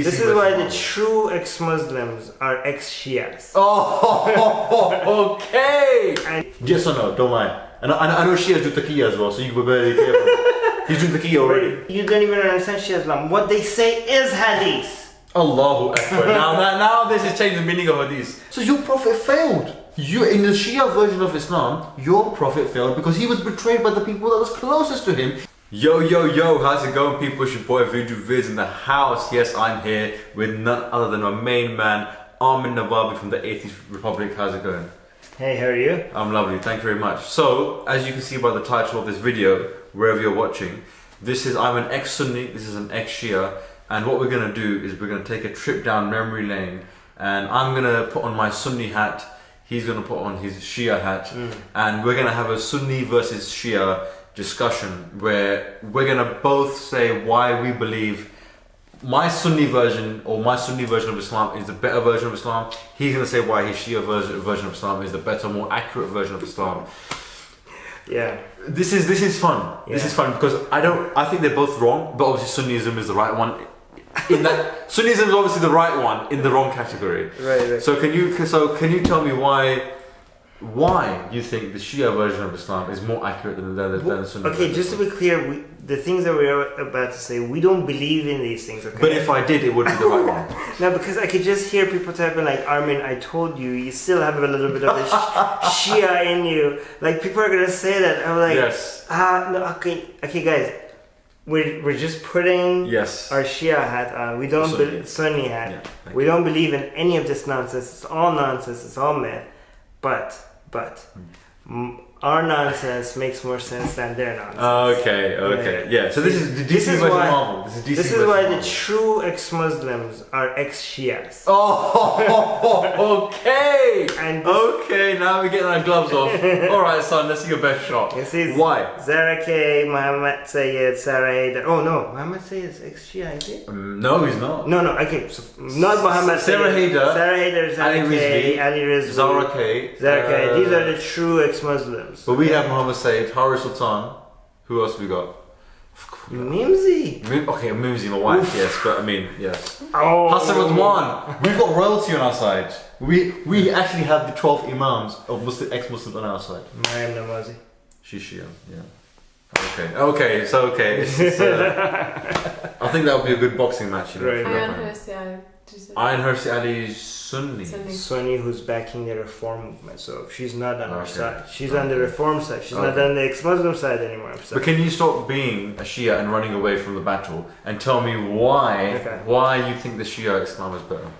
This is why the true ex-Muslims are ex-Shias. Oh, okay. And Yes or no? Don't mind. And I know Shias do taqiyya as well, so you were very careful. He's doing taqiyya already. you don't even understand Shia Islam. What they say is hadith. Allahu Akbar. now this is changing the meaning of hadith. So your prophet failed. You in the Shia version of Islam, your prophet failed because he was betrayed by the people that was closest to him. Yo, how's it going, people? It's your boy Veedu Vidz in the house. Yes, I'm here with none other than my main man, Armin Navabi from the Atheist Republic. How's it going? Hey, how are you? I'm lovely, thank you very much. So, as you can see by the title of this video, wherever you're watching, I'm an ex-Sunni, this is an ex-Shia, and what we're gonna do is we're gonna take a trip down memory lane, and I'm gonna put on my Sunni hat, he's gonna put on his Shia hat, and we're gonna have a Sunni versus Shia discussion where we're gonna both say why we believe my Sunni version of Islam is the better version of Islam. He's gonna say why his Shia version of Islam is the better, more accurate version of Islam. Yeah. This is fun. Yeah. This is fun because I think they're both wrong, but obviously Sunnism is the right one. In that Sunnism is obviously the right one in the wrong category. Right. So can you tell me why you think the Shia version of Islam is more accurate than the Sunni? Okay, just to be clear, the things that we're about to say, we don't believe in these things, okay? But if I did, it would be the right one. No, because I could just hear people typing like, Armin, I told you, you still have a little bit of the Shia in you. Like, people are gonna say that. I'm like, Yes. No, okay, guys. We're just putting our Shia hat on. We don't Sunni hat. Yeah, we don't believe in any of this nonsense. It's all nonsense. It's all myth. But our nonsense makes more sense than their nonsense. Okay. Yeah. So this is the DC version Marvel. This is why the true ex-Muslims are ex-Shias. Oh, okay. And now we're getting our gloves off. All right, son, let's see your best shot. Why? Zara K, Muhammad Sayyid, Sarah Haider. Oh no, Muhammad Sayyid is ex-Shia, is it? No, he's not. No. Okay, so not Muhammad Sarah Sayyid. Haider. Sarah Haider, Zara K, Ali Rizvi, Zara K. These are the true ex-Muslims. But we have Muhammad Sayyid, Hari Sultan. Who else we got? Mimsy. Okay, Mimsy, my wife, yes, but I mean, yes. Oh. Hassan Radwan. We've got royalty on our side. We actually have the 12 imams of ex-Muslims on our side. Maryam Namazi. She's Shia, yeah. Okay. It's, I think that would be a good boxing match, you know. Right. Ayan Hirsi Ali is Sunni. Sunni who's backing the reform movement. So she's not on our side. She's on the reform side. She's not on the ex-Muslim side anymore. But can you stop being a Shia and running away from the battle and tell me why you think the Shia Islam is better?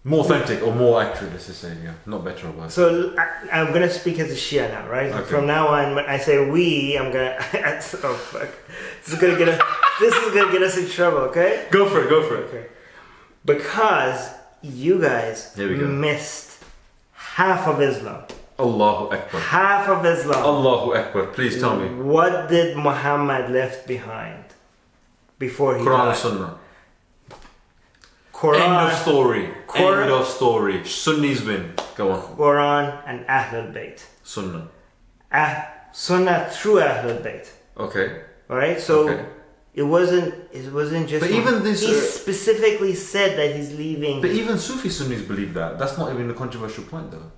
More authentic or more accurate, let's just say, yeah. Not better or worse. So I'm gonna speak as a Shia now, right? Okay. From now on, when I say we, I'm gonna. Oh fuck! This is gonna get us in trouble, okay? Go for it. Okay. Because you guys missed half of Islam. Allahu Akbar. Half of Islam. Allahu Akbar. Please tell me. What did Muhammad left behind before he Quran died? and Sunnah. Quran, End of story. Sunnis win. Go on. Quran and Ahlul Bayt. Sunnah. Sunnah through Ahlul Bayt. Okay. Alright, so it wasn't just. But even this, he specifically said that he's leaving. But even Sufi Sunnis believe that. That's not even a controversial point, though.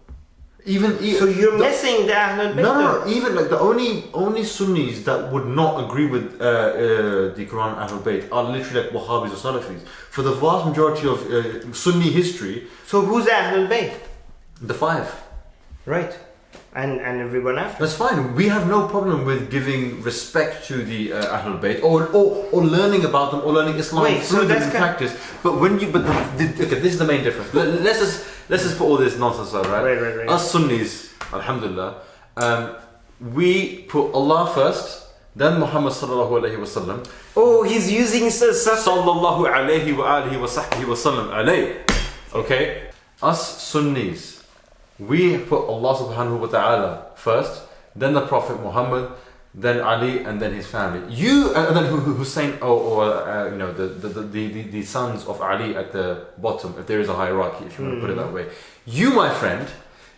So you're missing the Ahlul Bayt. No. Even like the only Sunnis that would not agree with the Quran and Ahlul Bayt are literally like Wahhabis or Salafis. For the vast majority of Sunni history. So who's Ahlul Bayt? The five. Right. And everyone after. That's fine. We have no problem with giving respect to the Ahlul Bayt or learning about them or learning Islam through them in practice. But this is the main difference. Let's just put all this nonsense aside, right? Right. Us Sunnis, alhamdulillah, we put Allah first, then Muhammad sallallahu alaihi wasallam. Oh, he's using sallallahu alaihi wa alihi wa sahbihi wa sallam alayh. Okay? Us Sunnis, we put Allah subhanahu wa ta'ala first, then the Prophet Muhammad, then Ali, and then his family. And then Hussein, the sons of Ali at the bottom, if there is a hierarchy, if you want to put it that way. You, my friend,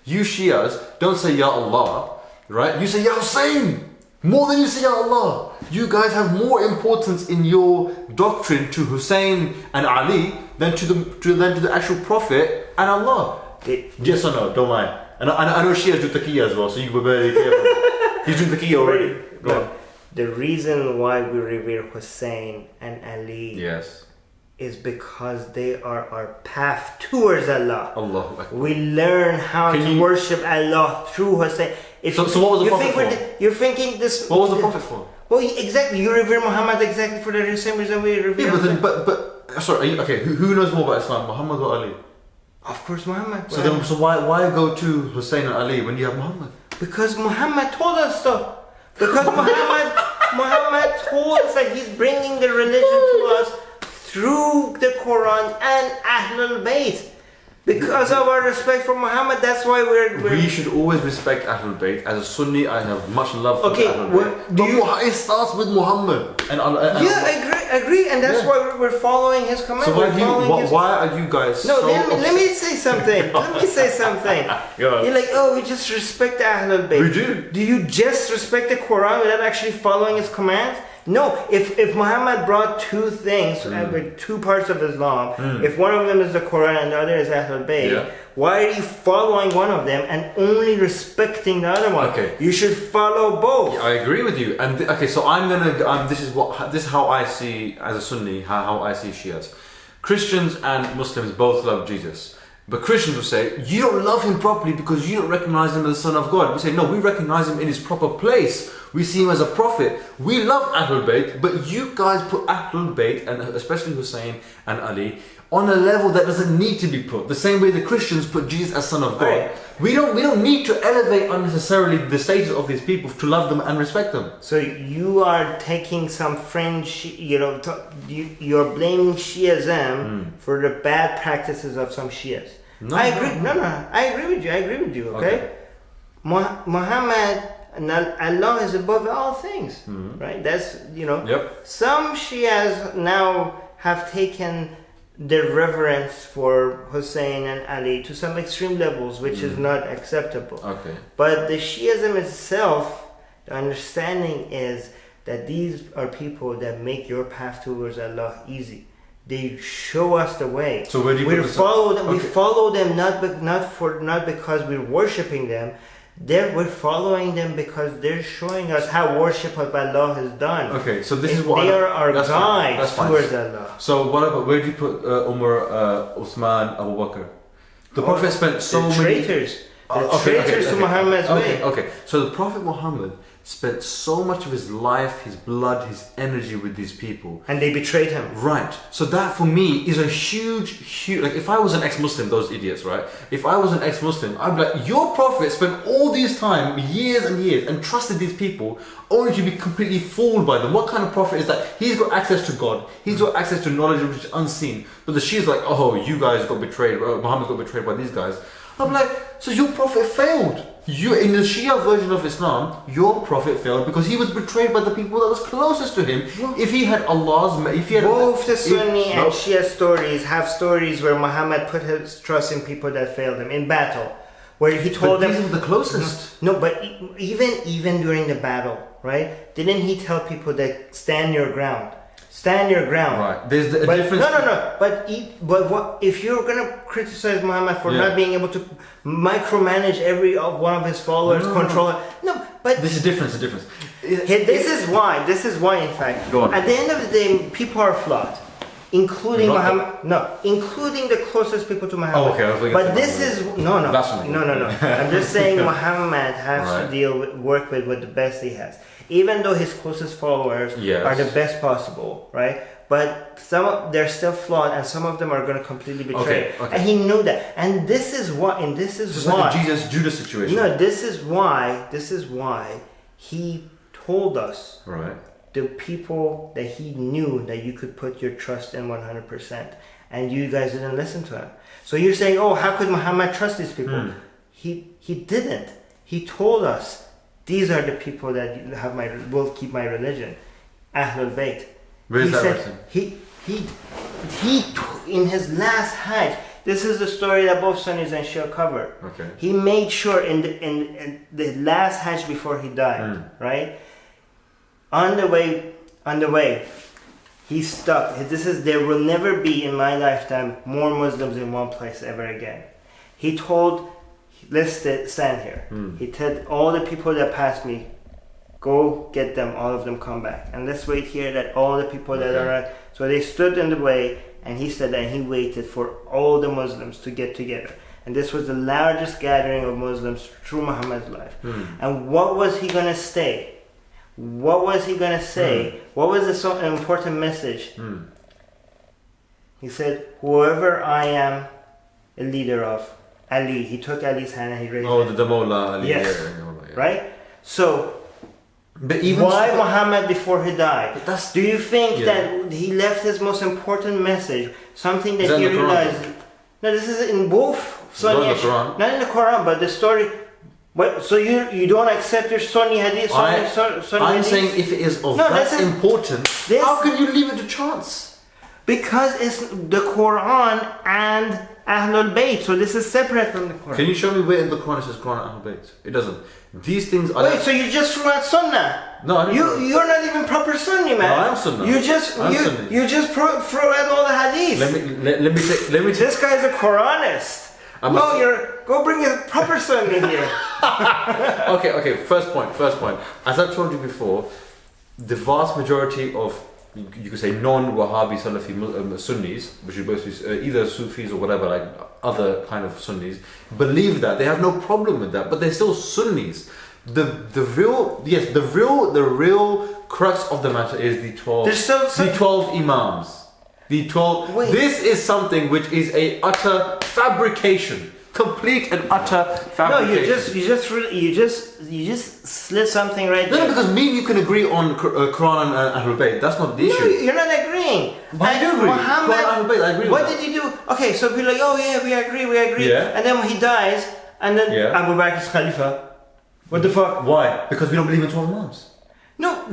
you Shias, don't say Ya Allah, right? You say Ya Hussein. More than you see Allah. You guys have more importance in your doctrine to Hussein and Ali than to the actual Prophet and Allah. Yes or no? Don't mind. And I know Shia do taqiyya as well, so you were very careful. He's doing taqiyya already. Go on. The reason why we revere Hussein and Ali is because they are our path towards Allah. Allahu Akbar. We learn how to worship Allah through Hussein. So what was the Prophet for? You're thinking this. What was the Prophet for? Well, exactly. You revere Muhammad exactly for the same reason we revere. Yeah, but sorry. Okay, who knows more about Islam, Muhammad or Ali? Of course, Muhammad. So why go to Hussein and Ali when you have Muhammad? Because Muhammad told us so. Because Muhammad told us that he's bringing the religion to us through the Quran and Ahlul Bayt. Because of our respect for Muhammad, that's why we should always respect Ahlul Bayt. As a Sunni, I have much love for Ahlul Bayt. But it starts with Muhammad. I agree, and that's why we're following his command. So why are you guys let me say something. You're like, oh, we just respect Ahlul Bayt. We do. Do you just respect the Quran without actually following his commands? No, if Muhammad brought two things, with two parts of Islam, if one of them is the Quran and the other is Ahlul Bayt, why are you following one of them and only respecting the other one? Okay. You should follow both. I agree with you. And so I'm gonna. This is how I see as a Sunni how I see Shias. Christians and Muslims both love Jesus. But Christians will say, you don't love him properly because you don't recognize him as the Son of God. We say, no, we recognize him in his proper place. We see him as a prophet. We love Ahlul Bayt, but you guys put Ahlul Bayt, and especially Hussein and Ali, on a level that doesn't need to be put. The same way the Christians put Jesus as Son of God. Right. We don't need to elevate unnecessarily the status of these people to love them and respect them. So you are taking some fringe, you're blaming Shiism for the bad practices of some Shias. No, I agree. No, I agree with you. Okay. Muhammad and Allah is above all things, right? That's Some Shias now have taken the reverence for Hussein and Ali to some extreme levels, which is not acceptable. Okay. But the Shiism itself, the understanding is that these are people that make your path towards Allah easy. They show us the way. So where do you follow them? Okay. We follow them not because we're worshiping them. We're following them because they're showing us how worship of Allah is done. Okay, so this is what they are our guides towards Allah. So what about, where do you put Umar, Uthman, Abu Bakr? The Prophet spent so many traitors. Traitors to Muhammad's way. Okay, so the Prophet Muhammad spent so much of his life, his blood, his energy with these people. And they betrayed him. Right. So that for me is a huge, like if I was an ex-Muslim, those idiots, right? If I was an ex-Muslim, I'd be like, your Prophet spent all these time, years and years, and trusted these people only to be completely fooled by them. What kind of Prophet is that? He's got access to God. He's got access to knowledge which is unseen. But the Shia's like, oh, you guys got betrayed. Muhammad got betrayed by these guys. I'm like, so your Prophet failed. You, in the Shia version of Islam, your Prophet failed because he was betrayed by the people that was closest to him. If he had both the Sunni and Shia stories have stories where Muhammad put his trust in people that failed him in battle, where he told them. These were the closest. No, but even during the battle, right? Didn't he tell people that stand your ground? Stand your ground. Right. There's a difference. No. But what if you're gonna criticize Muhammad for not being able to micromanage every one of his followers, control it? No, but this is different. This is why. In fact, go on. At the end of the day, people are flawed, including Muhammad. Including the closest people to Muhammad. Oh, okay. But this is no. I'm just saying Muhammad has to work with what the best he has. Even though his closest followers are the best possible, right? But they're still flawed, and some of them are going to completely betray. Okay. And he knew that. And this is why. Like a Jesus-Judas situation. No, this is why he told us. Right. The people that he knew that you could put your trust in 100%, and you guys didn't listen to him. So you're saying, oh, how could Muhammad trust these people? He didn't. He told us. These are the people that will keep my religion. Ahlul Bayt. Where is that written? He in his last Hajj. This is the story that both Sunnis and Shia cover. Okay. He made sure in the last Hajj before he died, right? On the way, he's stuck. There will never be in my lifetime more Muslims in one place ever again. He told, let's stand here. He told all the people that passed me, go get them, all of them come back. And let's wait here that all the people that are... So they stood in the way, and he said that he waited for all the Muslims to get together. And this was the largest gathering of Muslims through Muhammad's life. And what was he going to say? What was he going to say? What was the so important message? He said, whoever I am a leader of, Ali. He took Ali's hand and he raised it. The Mawla Ali. Yes. Yeah. Right? So, but even why Muhammad before he died? Do you think that he left his most important message? Something that he realized... No, this is in both Sunni... Not in the Quran, but the story... But so you don't accept your Sunni hadith? I'm saying if it is of that important, how can you leave it to chance? Because it's the Quran and Ahlul Bayt, so this is separate from the Quran. Can you show me where in the Quran it says Quran and Ahlul Bayt? It doesn't. These things are... Wait, so you just threw out Sunnah? No, I didn't. You're not even proper Sunni, man. No, I am Sunnah. You just throw out all the hadith. Let me This guy's a Quranist. Go bring a proper Sunni here. Okay. First point. As I've told you before, the vast majority of, you could say, non-Wahhabi Salafi Sunnis, which is basically either Sufis or whatever, like other kind of Sunnis, believe that. They have no problem with that, but they're still Sunnis. The real crux of the matter is the 12 Imams. This is something which is a utter fabrication. Complete and utter fabrication. No, you just slid something right there. No, because me and you can agree on Quran and Ahlul Bayt. That's not the issue. No, you're not agreeing. I do agree. Muhammad, Quran, Ahlul Bayt, I agree. What did you do? Okay, so people are like, oh yeah, we agree. Yeah. And then when he dies, and then Abu Bakr is Khalifa. What the fuck? Why? Because we don't believe in 12 Imams. No,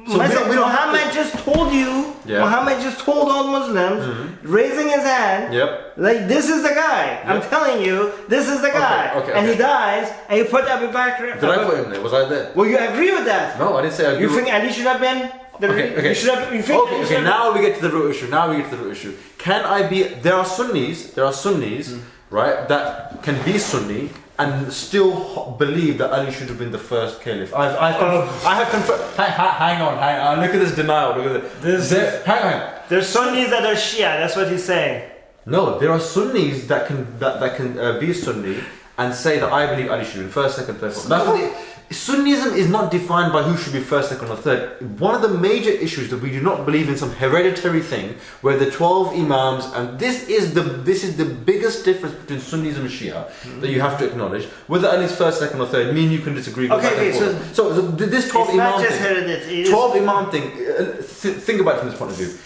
Muhammad just told you. Yeah. Muhammad just told all Muslims, raising his hand. Yep. Like, this is the guy. Yep. I'm telling you, this is the guy. Okay. He dies, and you put Abu Bakr. Did I put him there? Was I there? Well, you agree with that? No, I didn't say I agree. You think Ali should have been? Okay. Now we get to the root issue. Can I be? There are Sunnis, right, that can be Sunni and still believe that Ali should have been the first caliph. I have confirmed. Hang on. Look at this denial. Look at this. Hang on. There's Sunnis that are Shia. That's what he's saying. No, there are Sunnis that can be Sunni and say that I believe Ali should be first, second, third, fourth. That's what Sunnism is not defined by who should be first, second, or third. One of the major issues that we do not believe in some hereditary thing where the 12 Imams, and this is the biggest difference between Sunnism and Shia that you have to acknowledge. Whether Ali's first, second, or third, me and you can disagree. So this 12 Imam thing, 12 Imam thing. Think about it from this point of view.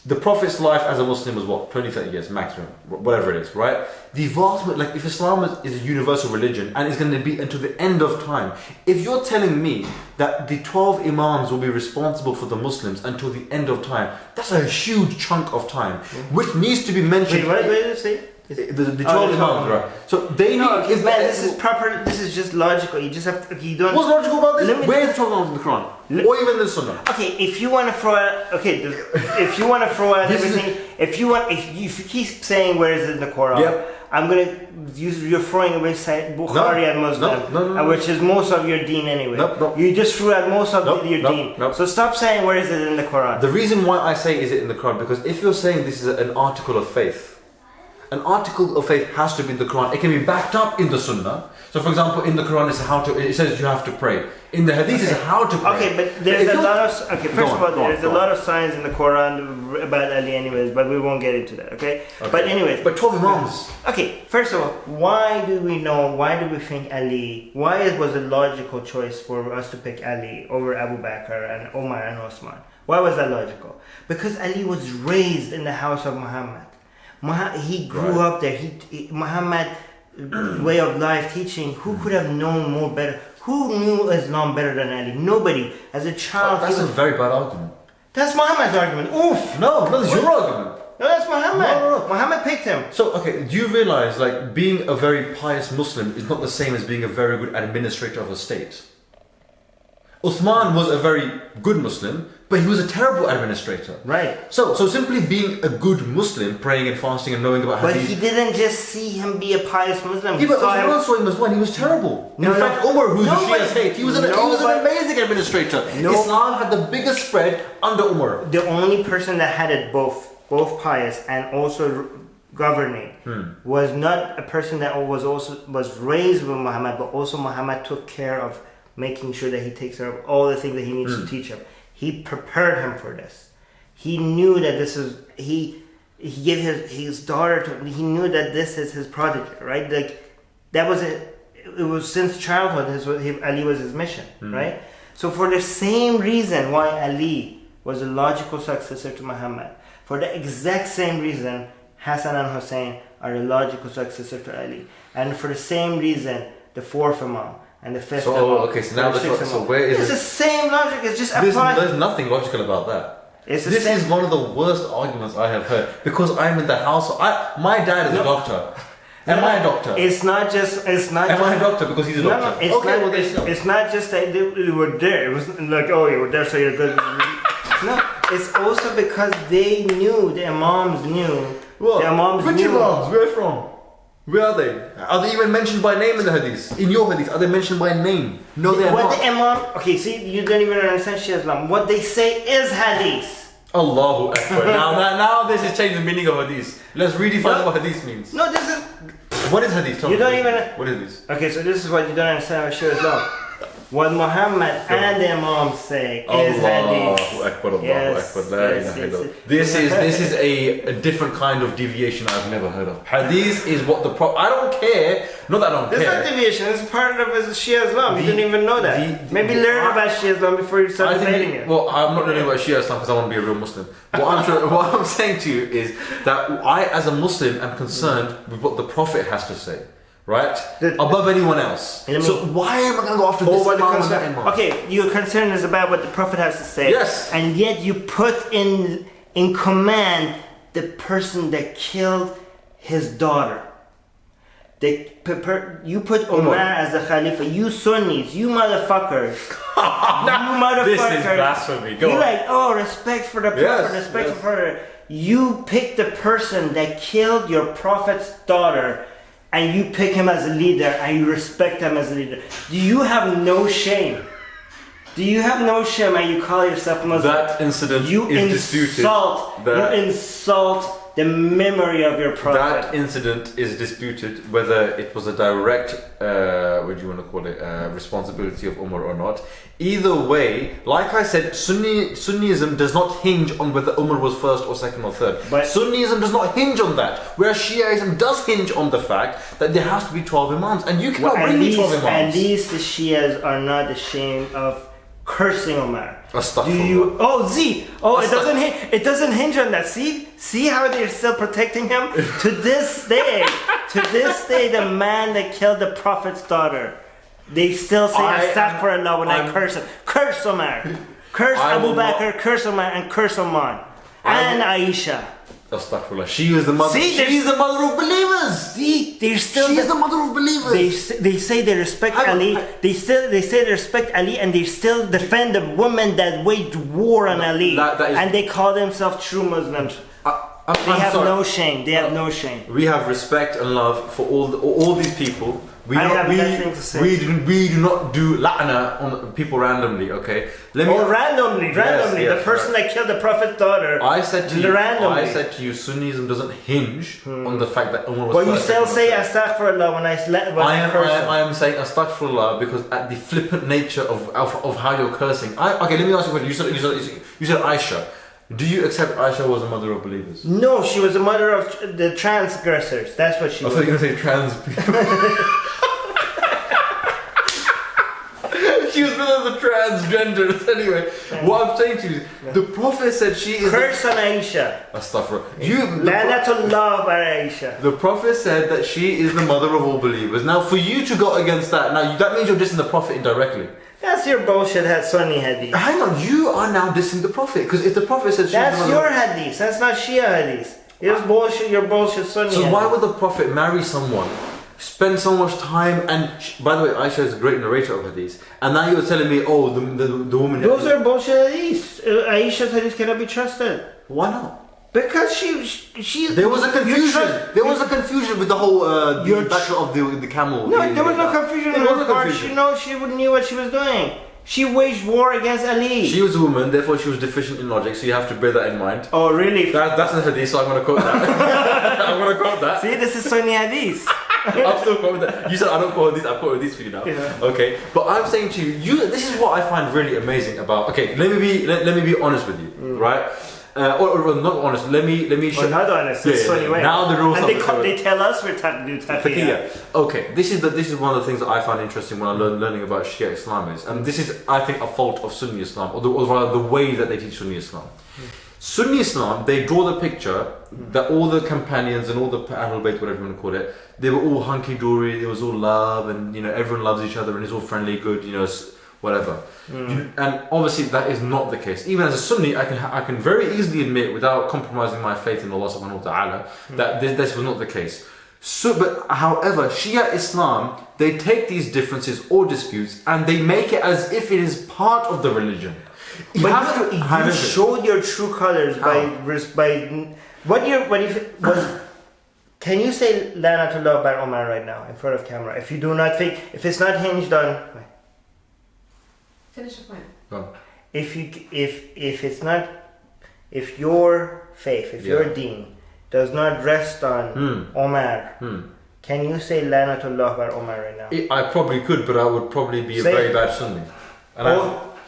The Prophet's life as a Muslim was what, 20, 30 years maximum, whatever it is, right? The vast, like, if Islam is a universal religion and it's going to be until the end of time, if you're telling me that the 12 Imams will be responsible for the Muslims until the end of time, that's a huge chunk of time, which needs to be mentioned. Wait, what did you say? The 12 Imams, right? So they need... This is proper, this is just logical. You just have to... You don't... What's logical about this? Where is the 12 Imams in the Quran? Or even the Sunnah? Okay, if you want to throw out... if you want to throw out everything... If you keep saying where is it in the Quran, I'm going to use... You're throwing away Bukhari and Muslim, which is most of your deen anyway. You just threw out most of your deen. So stop saying where is it in the Quran. The reason why I say is it in the Quran, because if you're saying this is an article of faith, an article of faith has to be in the Quran. It can be backed up in the Sunnah. So, for example, in the Quran it says you have to pray. In the Hadith, it's how to pray. Okay, but there's a lot of... Okay, first of all, there's a lot of signs in the Quran about Ali anyways, but we won't get into that, okay? But anyways... But 12 Imams. Okay, first of all, why do we think Ali... Why was a logical choice for us to pick Ali over Abu Bakr and Omar and Osman? Why was that logical? Because Ali was raised in the house of Muhammad. He grew up there. Muhammad way of life teaching. Who could have known more better? Who knew Islam better than Ali? Nobody. As a child, that's a very bad argument. That's Muhammad's argument. Oof. No, that's your argument. No, that's Muhammad. No. Muhammad picked him. So, okay, do you realize, like, being a very pious Muslim is not the same as being a very good administrator of a state? Uthman was a very good Muslim, but he was a terrible administrator. Right. So simply being a good Muslim, praying and fasting and knowing about But hadith. he didn't just see him be a pious Muslim. Yeah, but Uthman saw him as one. He was terrible. In fact, Umar, who the Shias hate, he was an amazing administrator. Islam had the biggest spread under Umar. The only person that had it both pious and also governing was not a person that was raised with Muhammad, but also Muhammad took care of making sure that he takes care of all the things that he needs to teach him. He prepared him for this. He knew that this is he gave his daughter to. He knew that this is his prodigy, right? Like that was it. It was since childhood. Ali was his mission, right? So for the same reason why Ali was a logical successor to Muhammad, for the exact same reason Hassan and Hussein are a logical successor to Ali, and for the same reason the fourth Imam. And the fifth so now where is it's the same logic. It's just applied. There's nothing logical about that. This is one of the worst arguments I have heard because I'm in the house. My dad is a doctor. Am I a doctor? It's not just. Am I a doctor because he's a doctor? It's not just that they were there. It was like, oh, you were there, so you're good. No, it's also because they knew. The Imams knew. What? The Imams Which knew. Imams? Where from? Where are they? Are they even mentioned by name in the hadith? In your hadith, are they mentioned by name? No, they are not. The Imam, okay, see, you don't even understand Shia Islam. What they say is hadith. Allahu Akbar. now this is changing the meaning of hadith. Let's redefine what hadith means. No, this is. What is hadith? You don't even. What is this? Okay, so this is what you don't understand about Shia Islam. What Muhammad and the Imam say is hadith. Allahu Akbar, Allahu Akbar. This is a different kind of deviation I've never heard of. Hadith is what the I don't care. Not that I don't care. It's not deviation. It's part of Shia Islam. You didn't even know that. Maybe learn about Shia Islam before you start debating it. Well, I'm not learning about Shia Islam because I want to be a real Muslim. What I'm saying to you is that I, as a Muslim, am concerned with what the Prophet has to say. Right? Above anyone else. So why am I going to go after this Imam? Okay, your concern is about what the Prophet has to say. Yes. And yet you put in command the person that killed his daughter. You put Umar as the Khalifa. You Sunnis, you motherfuckers. You motherfuckers. This is blasphemy. Go on. You're like, oh, respect for the Prophet, respect for her. You pick the person that killed your Prophet's daughter, and you pick him as a leader, and you respect him as a leader. Do you have no shame? Do you have no shame and you call yourself Muslim? That incident is disputed. You insult the memory of your Prophet. That incident is disputed whether it was a direct, what do you want to call it, responsibility of Umar or not. Either way, like I said, Sunnism does not hinge on whether Umar was first or second or third. But Sunnism does not hinge on that. Whereas Shiaism does hinge on the fact that there has to be 12 Imams. And you cannot bring me 12 Imams. At least the Shias are not ashamed of cursing Umar. Astaghfirullah. It doesn't hinge on that. See how they're still protecting him to this day. To this day, the man that killed the Prophet's daughter, they still say Astaghfirullah when I curse him. Curse Umar. Curse Abu Bakr. Curse Umar and curse Umar and Aisha. Astaghfirullah. She is the mother. She's the mother of believers. She is the mother of believers. They say they respect Ali. They say they respect Ali, and they still defend the woman that waged war on Ali. And they call themselves true Muslims. They have no shame. They have no shame. We have respect and love for all these people. We do not do la'na on people randomly, okay? Randomly. The person that killed the Prophet's daughter. I said to you, Sunnism doesn't hinge on the fact that Umar was. Well, you still say Astaghfirullah when I curse. I am saying Astaghfirullah because at the flippant nature of how you're cursing. Okay, let me ask you a question. You said Aisha. Do you accept Aisha was a mother of believers? No, she was a mother of the transgressors. That's what she was. I thought you were going to say trans people. She was one of the transgenders. Anyway, what I'm saying to you is, the Prophet said she is... Curse on Aisha. Astaghfirullah. Lanatullah by Aisha. The Prophet said that she is the mother of all believers. Now, for you to go against that, that means you're dissing the Prophet indirectly. That's your bullshit Sunni hadith. Hang on, you are now dissing the Prophet because if the Prophet said that's your hadith. That's not Shia hadith. Your bullshit Sunni. So why would the Prophet marry someone spend so much time, and by the way, Aisha is a great narrator of hadith, and now you're telling me, oh, the woman... Those are bullshit hadiths. Aisha's hadith cannot be trusted. Why not? Because she there was a confusion. There was a confusion with the whole battle of the camel. No, there was no confusion on her part. She knew what she was doing. She waged war against Ali. She was a woman, therefore she was deficient in logic, so you have to bear that in mind. Oh, really? That's not hadith, so I'm going to quote that. I'm going to quote that. See, this is Sunni hadith. I'm still quoting that. You said I don't quote hadith, I'm quoting hadith for you now. Yeah. Okay, but I'm saying to you, this is what I find really amazing about... Okay, let me be honest with you, right? Or not honest. Let me show. Not honest. It's Sunni way. Now the rules. And they tell us we're taqiyya. Okay, this is one of the things that I find interesting when I'm learning about Shia Islam is, and this is I think a fault of Sunni Islam, or rather the way that they teach Sunni Islam. Sunni Islam, they draw the picture that all the companions and all the Ahlul Bayt, whatever you want to call it, they were all hunky dory. It was all love, and everyone loves each other, and it's all friendly, good, whatever. And obviously that is not the case. Even as a Sunni, I can very easily admit, without compromising my faith in Allah subhanahu wa ta'ala, that this was not the case. So, but however, Shia Islam, they take these differences or disputes and they make it as if it is part of the religion. You showed your true colors by can you say Lanatullah bar Umar right now in front of camera? If you do not think, if it's not hinged on... Finish your point. Go on. If your faith, your deen does not rest on Omar, can you say Lanatullah bar Omar right now? I probably could, but I would probably be a very bad Sunni.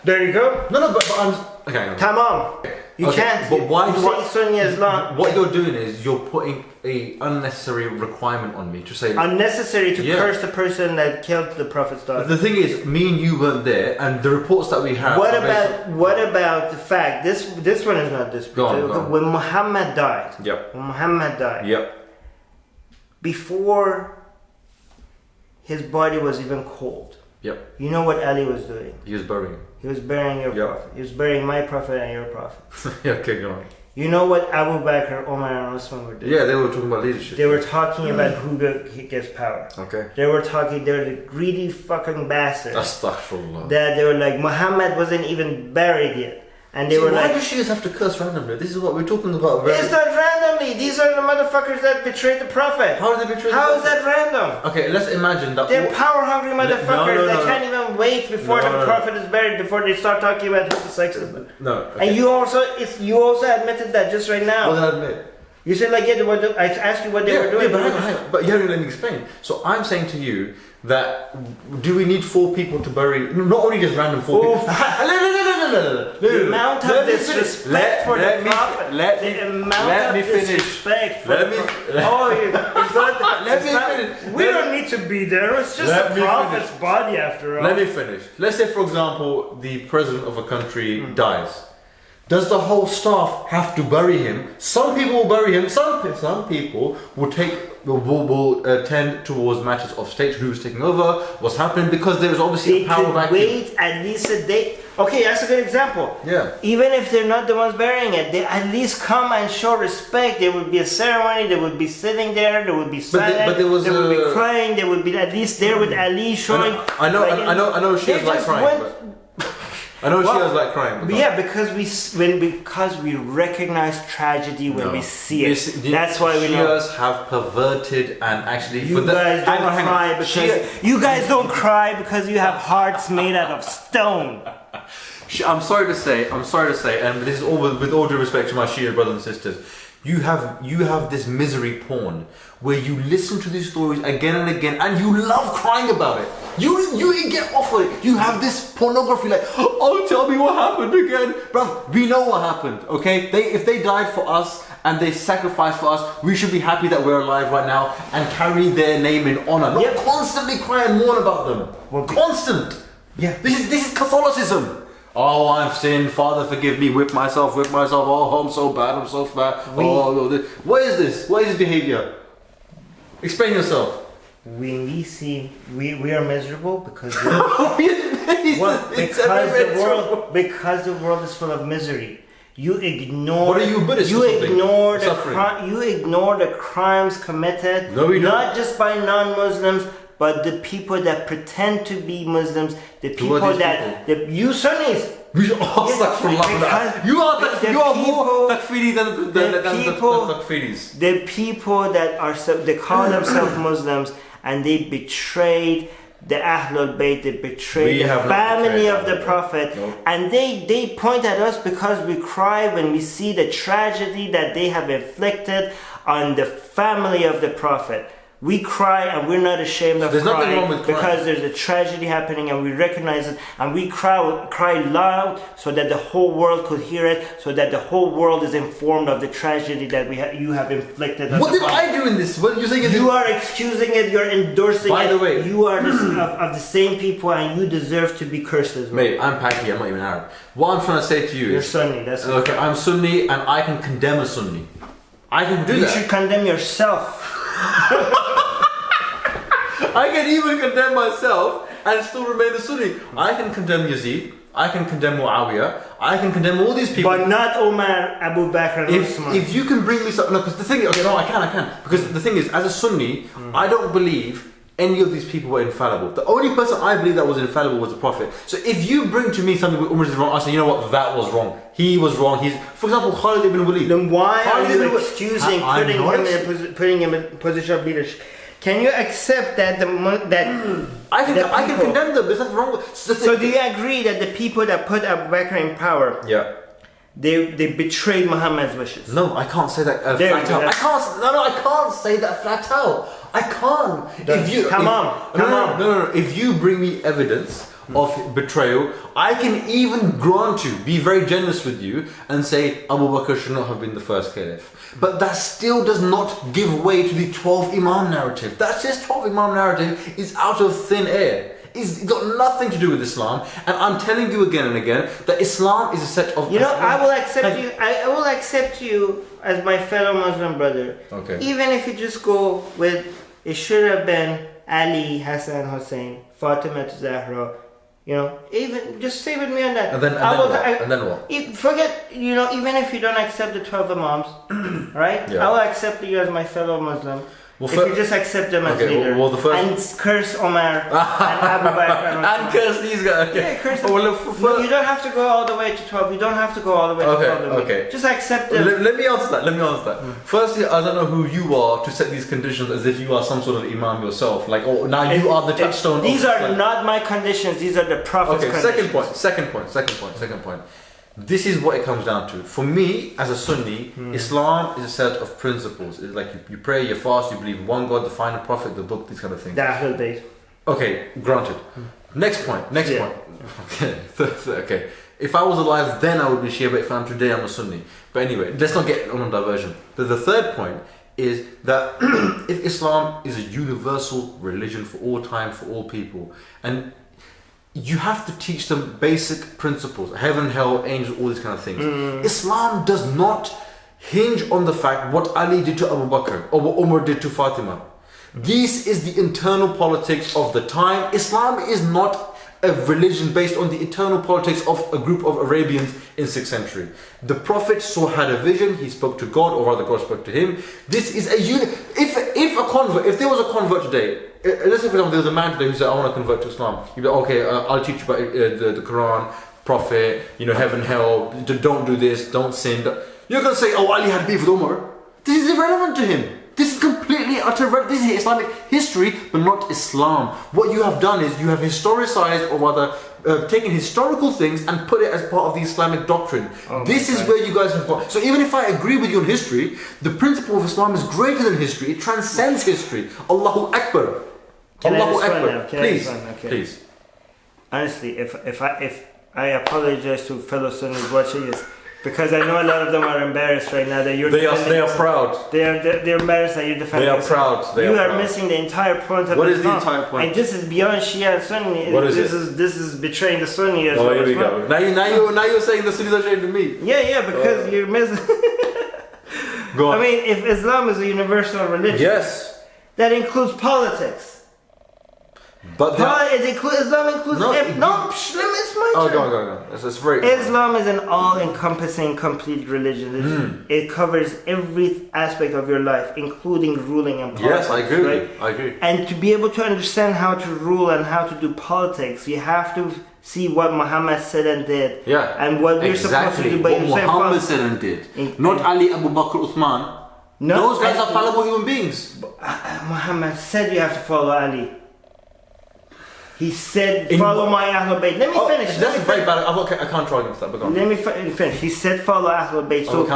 There you go. No, but I'm... Okay. Tamam. You can't. But why you say Sunni Islam? What you're doing is you're putting a unnecessary requirement on me to say... Unnecessary to curse the person that killed the Prophet's daughter. The thing is, me and you weren't there, and the reports that we have... What about the fact, this one is not disputed. Go on. When Muhammad died, before his body was even cold, you know what Ali was doing? He was burying him. He was burying your prophet. He was burying my prophet and your prophet. Okay, go on. You know what Abu Bakr, Umar and Usman were doing? Yeah, they were talking about leadership. They were talking about who gets power. Okay. They were the greedy fucking bastards. Astaghfirullah. That they were like, Muhammad wasn't even buried yet. And they were why like... do Shias have to curse randomly? This is what we're talking about. It's not randomly. These are the motherfuckers that betrayed the Prophet. How did they betray the Prophet? How is that random? Okay, let's imagine that... They're power-hungry motherfuckers that can't even wait before the Prophet is buried before they start talking about homosexuality. No. Okay. And you also admitted that just right now. What did I admit? You said like, I asked you what they were doing. But you haven't let me explain. So I'm saying to you that do we need 4 people to bury? Not only just random 4 people. No. The amount of disrespect for the Prophet. Let me finish. We don't need to be there. It's just the Prophet's body after all. Let me finish. Let's say, for example, the president of a country dies. Does the whole staff have to bury him? Some people will bury him. Some people will tend towards matters of state, who's taking over, what's happening, because there is obviously a power vacuum. Wait at least a day. Okay, that's a good example. Yeah. Even if they're not the ones burying it, they at least come and show respect. There would be a ceremony. They would be sitting there. They would be silent. They would be crying. They would be at least there with Ali showing. I know she was like crying. I know she was like crying. Because we recognize tragedy when we see it. That's why we know. Shias have perverted and actually... You guys don't cry because you have hearts made out of stone. I'm sorry to say, and this is all with all due respect to my Shia brothers and sisters, you have this misery porn where you listen to these stories again and again and you love crying about it. You get off of it. You have this pornography like, oh, tell me what happened again. Bruv, we know what happened, okay? If they died for us and they sacrificed for us, we should be happy that we're alive right now and carry their name in honor. Not constantly cry and mourn about them. Constant. Yeah. This is Catholicism. Oh, I've sinned. Father, forgive me. Whip myself. Oh, I'm so bad. I'm so fat. What is this? What is this behavior? Explain yourself. We are miserable because the world is full of misery. You ignore. What are you, Buddhist? You ignore the crimes committed, not just by non-Muslims, but the people that pretend to be Muslims, the people that you Sunnis. You are more takfiri than takfiris. The people that they call themselves Muslims and they betrayed the Ahlul Bayt, they betrayed the family of the Prophet, and they point at us because we cry when we see the tragedy that they have inflicted on the family of the Prophet. We cry and we're not ashamed of crying because there's a tragedy happening and we recognize it, and we cry loud so that the whole world could hear it, so that the whole world is informed of the tragedy that you have inflicted. What did I do in this? What are you saying? You are excusing it. You're endorsing it. By the way, you are of the same people, and you deserve to be cursed as well. Mate, I'm Paki. I'm not even Arab. What I'm trying to say to you is, you're Sunni. That's okay. I'm Sunni, and I can condemn a Sunni. I can do that. You should condemn yourself. I can even condemn myself and still remain a Sunni. I can condemn Yazid. I can condemn Muawiyah. I can condemn all these people. But not Umar, Abu Bakr, and Usman. If you can bring me something, no, because the thing is, okay, no, I can. Because the thing is, as a Sunni, I don't believe any of these people were infallible. The only person I believe that was infallible was the Prophet. So if you bring to me something with Umar is wrong, I say, you know what, that was wrong. He was wrong. For example, Khalid ibn Walid. Then why are you excusing putting him in a position of leadership? Can you accept that I can condemn them? There's nothing wrong with. So do you agree that the people that put Abu Bakr in power, they betrayed Muhammad's wishes? No, I can't say that flat out. I can't say that flat out. I can't. Come on. No. If you bring me evidence of betrayal, I can even grant you, be very generous with you, and say Abu Bakr should not have been the first caliph. But that still does not give way to the 12 Imam narrative. That says 12 Imam narrative is out of thin air. It's got nothing to do with Islam. And I'm telling you again and again that Islam is a set of... You know, I will accept you. I will accept you as my fellow Muslim brother. Okay. Even if you just go with, it should have been Ali, Hassan, Hussein, Fatima, Zahra. You know, even just stay with me on that. And then what? Forget, you know, even if you don't accept the 12 Imams, right? Yeah. I will accept you as my fellow Muslim. Well, if you just accept them as leader. And curse Omar and Abu Bakr. And curse these guys. Okay. Yeah, curse them. No, you don't have to go all the way to 12. You don't have to go all the way to 12. Okay. Just accept them. Let me answer that. Firstly, I don't know who you are to set these conditions as if you are some sort of imam yourself. Like, oh, now you are the touchstone. These are not my conditions. These are the Prophet's conditions. Second point. This is what it comes down to. For me, as a Sunni, Islam is a set of principles. It's like you pray, you fast, you believe in one God, the final prophet, the book, these kind of things. Okay, granted. Next point. Okay. If I was alive then, I would be Shia, but if I'm today, I'm a Sunni. But anyway, let's not get on a diversion. The third point is that if Islam is a universal religion for all time, for all people, and you have to teach them basic principles, heaven, hell, angels, all these kind of things. Islam does not hinge on the fact what Ali did to Abu Bakr or what Umar did to Fatima. This is the internal politics of the time. Islam is not a religion based on the internal politics of a group of Arabians in 6th century. The Prophet had a vision, he spoke to God, or rather God spoke to him. This is a if there was a convert today, let's say for example there was a man today who said, I want to convert to Islam. You'd be like, okay, I'll teach you about the Quran, Prophet, heaven, hell, don't do this, don't sin. You're going to say, oh, Ali had beef with Umar. This is irrelevant to him. This is completely utter. This is Islamic history, but not Islam. What you have done is you have historicized, or rather taken historical things and put it as part of the Islamic doctrine. This is where you guys have gone. So even if I agree with you on history, the principle of Islam is greater than history. It transcends history. Allahu Akbar. Allahu Akbar. Please. Honestly, if I apologize to fellow Sunnis watching this, because I know a lot of them are embarrassed right now that you're. They are proud. They're embarrassed that you're defending. They are proud. You are missing the entire point of What is the entire point? And this is beyond Shia and Sunni. What is this is betraying the Sunni as well. Oh, here we go. Now you're saying the Sunnis are ashamed of me. Yeah, because you're missing. Go on. I mean, if Islam is a universal religion, yes, that includes politics. But Islam includes No, let me explain. Oh, go on. It's very. Islam is an all-encompassing, complete religion. It covers every aspect of your life, including ruling and politics. Yes, I agree. Right? I agree. And to be able to understand how to rule and how to do politics, you have to see what Muhammad said and did. Yeah. And what we're supposed to do. But what Muhammad said and did. Not Ali, Abu Bakr, Uthman. No, those guys are fallible human beings. Muhammad said you have to follow Ali. He said, follow my Ahlul Bayt. Let me finish. That's very bad. I can't try against that, but go on. Let me finish. He said, follow Ahlul Bayt. So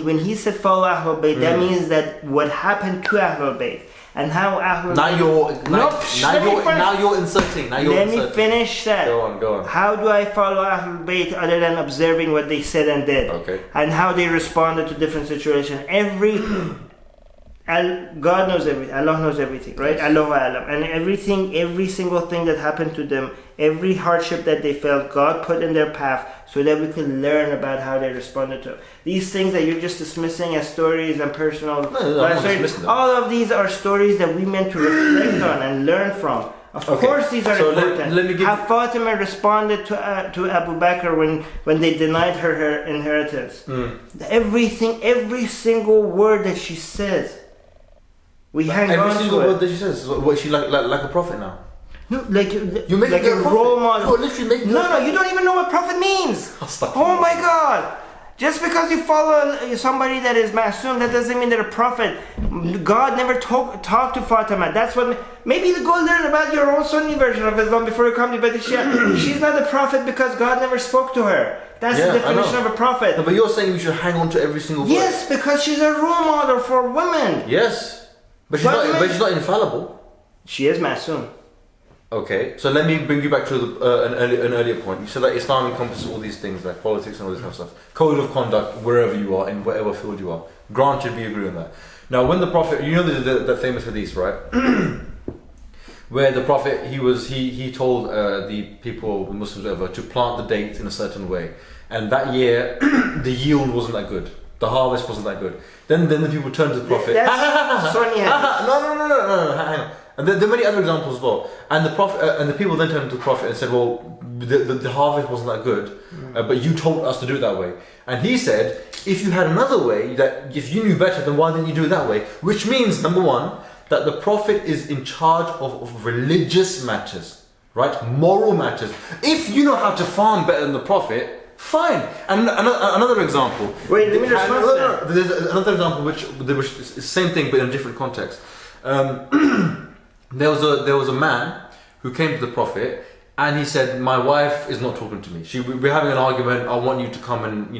when he said follow Ahlul Bayt, that means that what happened to Ahlul Bayt and how Ahlul Bayt. Now you're inserting. Let me finish that. Go on. How do I follow Ahlul Bayt other than observing what they said and did? Okay. And how they responded to different situations. God knows everything. Allah knows everything, right? Allahu A'lam. And every single thing that happened to them, every hardship that they felt, God put in their path so that we could learn about how they responded to it. These things that you're just dismissing as stories and personal, all of these are stories that we meant to reflect on and learn from. Of course, these are important. How Fatima responded to Abu Bakr when they denied her inheritance. Every single word that she says. We hang on to it. Every single word that she says. What, is she like a prophet now? No, you make a role model. You're literally making No, you don't even know what prophet means. Oh my God. Just because you follow somebody that is ma'soom, that doesn't mean they're a prophet. God never talked to Fatima. That's what. Maybe you go learn about your own Sunni version of Islam before you come to Beit Shia. She's not a prophet because God never spoke to her. That's the definition of a prophet. No, but you're saying we should hang on to every single word. Yes, because she's a role model for women. Yes. But she's not infallible. She is ma'soom. Okay, so let me bring you back to an earlier point. You said that Islam encompasses all these things, like politics and all this kind of stuff. Code of conduct, wherever you are, in whatever field you are. Granted, we agree on that. Now, when the Prophet, you know the famous hadith, right? Where the Prophet, he told the people, the Muslims, whatever, to plant the dates in a certain way. And that year, the yield wasn't that good. The harvest wasn't that good. Then the people turned to the Prophet. That's Sunni hadith. No, hang on. And there are many other examples as well. And the Prophet and the people then turned to the Prophet and said, "Well, the harvest wasn't that good, but you told us to do it that way." And he said, "If you had another way, that if you knew better, then why didn't you do it that way?" Which means, number one, that the Prophet is in charge of religious matters, right? Moral matters. If you know how to farm better than the Prophet, fine. And another example. Wait, let me respond to that. There's another example which is the same thing but in a different context. There was a man who came to the Prophet and he said, "My wife is not talking to me. We're having an argument. I want you to come and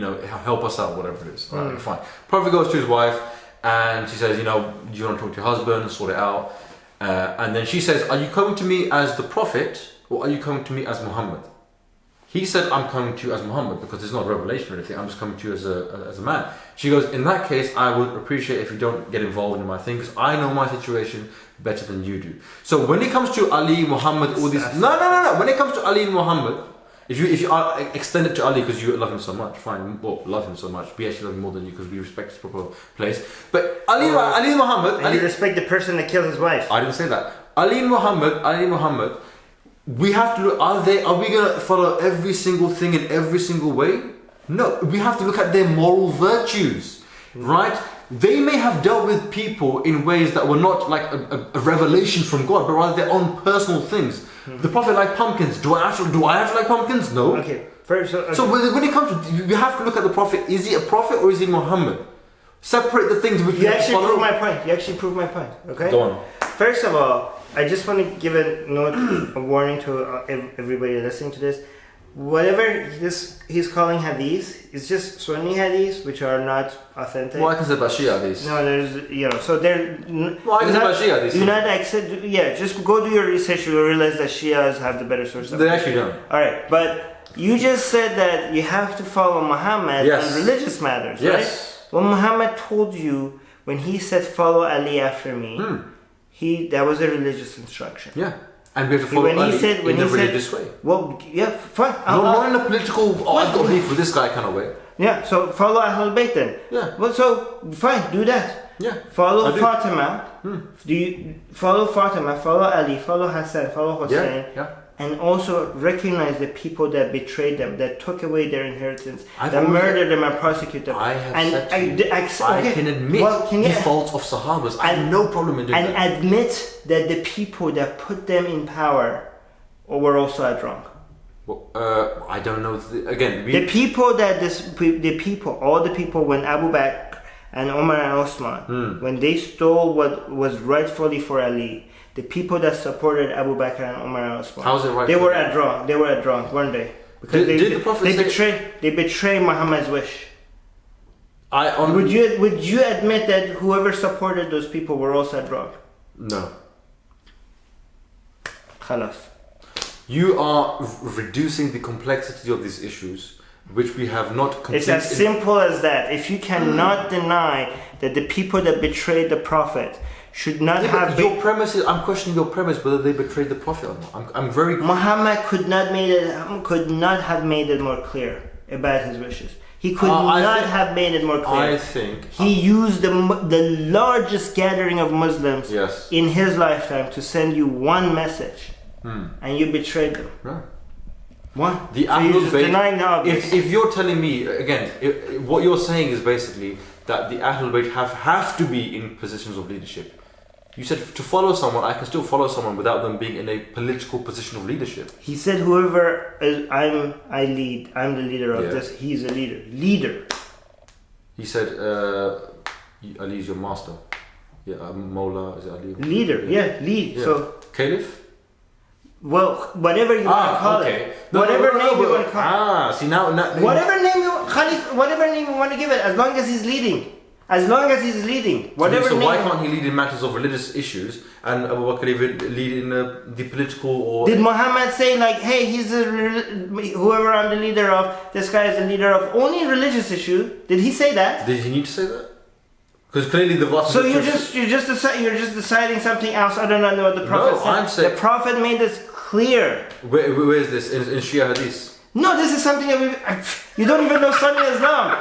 help us out, whatever it is." Right, fine. Prophet goes to his wife and she says, "Do you want to talk to your husband, sort it out?" And then she says, "Are you coming to me as the Prophet or are you coming to me as Muhammad?" He said, "I'm coming to you as Muhammad because it's not a revelation or anything. I'm just coming to you as a man." She goes, "In that case, I would appreciate if you don't get involved in my thing because I know my situation better than you do." So when it comes to Ali, Muhammad, all these... No. When it comes to Ali and Muhammad, if you extend it to Ali because you love him so much, fine. Well, love him so much. We actually love him more than you because we respect his proper place. But Ali and Muhammad... And you respect the person that killed his wife. I didn't say that. Ali and Muhammad... We have to look, are we going to follow every single thing in every single way? No, we have to look at their moral virtues, right? They may have dealt with people in ways that were not like a revelation from God, but rather their own personal things. The Prophet liked pumpkins. Do I have to like pumpkins? No. Okay. So when it comes to, you have to look at the Prophet. Is he a prophet or is he Muhammad? Separate the things which you actually prove my point. You actually prove my point. Okay. Go on. First of all, I just want to give a note, a warning to everybody listening to this. Whatever he's calling hadith is just Sunni hadith, which are not authentic. Well, I can say about Shia hadith. No, there's so they're. Well, I can say about Shia hadith. Do not accept. Yeah, just go do your research. You'll realize that Shias have the better sources. They actually don't. All right, but you just said that you have to follow Muhammad on religious matters, right? Well, Muhammad told you when he said follow Ali after me. That was a religious instruction. Yeah. And we have to follow Ali in a religious way. Well, yeah, fine. Not in a political, I've got beef with this guy kind of way. Yeah, so follow Ahlul Bayt then. Yeah. Well, so fine, do that. Yeah. Follow I do. Fatima. Do you follow Fatima? Follow Ali. Follow Hassan. Follow Hussein. Yeah. And also recognize the people that betrayed them, that took away their inheritance, I've that always- murdered them and prosecuted them. I have and said to you, I can admit the faults of Sahabas. I have no problem in doing and that. admit that the people that put them in power were also at wrong. Well, I don't know. Again, The people that all the people when Abu Bakr and Umar and Osman, when they stole what was rightfully for Ali, the people that supported Abu Bakr and Umar and Osman, how is it right? they were at wrong. They were at wrong, weren't they? Because Did the Prophet say- they betray Muhammad's wish. Would Would you admit that whoever supported those people were also at wrong? No. Khalas. You are reducing the complexity of these issues, which we have not completely... It's as simple as that. If you cannot deny that the people that betrayed the Prophet should not have your premise is, I'm questioning your premise whether they betrayed the Prophet or not. I'm very... Muhammad could not have made it more clear about his wishes. He could not have made it more clear. I think... He used the largest gathering of Muslims Yes. in his lifetime to send you one message. And you betrayed them. Right. One. The So you're just denying the obvious. if you're telling me, again, what you're saying is basically that the Ahlul Bayt have to be in positions of leadership. You said to follow someone, I can still follow someone without them being in a political position of leadership. He said, "Whoever I'm the leader of this. He's a leader. Leader." He said, Ali is your master. Yeah, Mawla, is it Ali? Leader. Yeah, lead. Yeah. So, Caliph? well, whatever you want to call it. Whatever name you want to call it. See now... Whatever name you want to give it, as long as he's leading. As long as he's leading. Whatever so name. why can't he lead in matters of religious issues and Abu Bakr even lead in the political or... Did Muhammad say like, hey, he's whoever I'm the leader of, this guy is the leader of only religious issue? Did he say that? Did he need to say that? Because clearly the vast... So you're just deciding something else other than what the Prophet said. I'm saying... The Prophet made this clear. Where is this? In Shia Hadith? No, this is something that you don't even know Sunni Islam.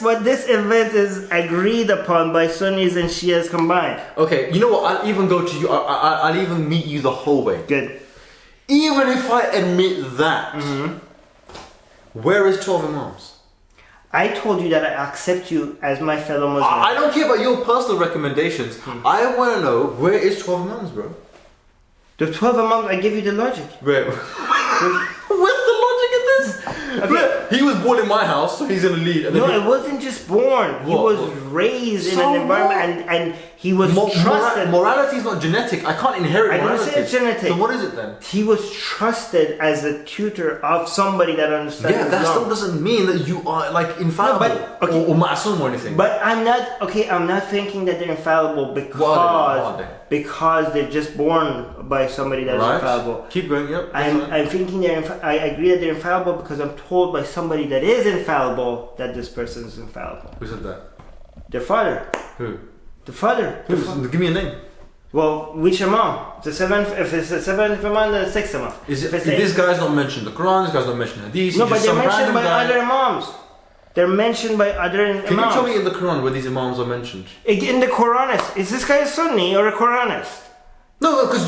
What this event is agreed upon by Sunnis and Shias combined. Okay, you know what? I'll even go to you. I'll even meet you the whole way. Good. Even if I admit that, where is 12 Imams? I told you that I accept you as my fellow Muslim. I don't care about your personal recommendations. I want to know where is 12 Imams, bro? The 12 Imams, I give you the logic. Where? Where's the logic in this? Okay. He was born in my house, so he's gonna lead. And then it wasn't just born. He was raised in an environment and he was trusted. Morality is not genetic. I can't inherit morality. I didn't say it's genetic. So what is it then? He was trusted as a tutor of somebody that understands Yeah, that Islam. still doesn't mean that you are like infallible or ma'asum or anything. But I'm not thinking that they're infallible because they're just born by somebody that's infallible. Keep going, yep. I'm thinking I agree that they're infallible because I'm told by somebody that is infallible that this person is infallible. Who said that? Their father. Who? The father. Give me a name. Well, which Imam? If it's the seventh Imam, then the sixth Imam. This guy's not mentioned in the Quran, this guy's not mentioned in Hadith. No, but they're mentioned by other Imams. They're mentioned by other Imams. Can you tell me in the Quran where these Imams are mentioned? In the Quranist. Is this guy a Sunni or a Quranist? No, because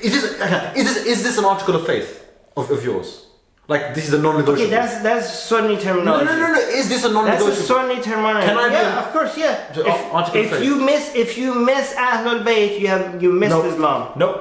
is this an article of faith of yours? Like this is a non-negotiable. Okay, that's Sunni terminology. No. Is this a non-negotiable? That's a Sunni terminology. Can I be of course, yeah. If you miss Ahlul Bayt, you missed Islam. No.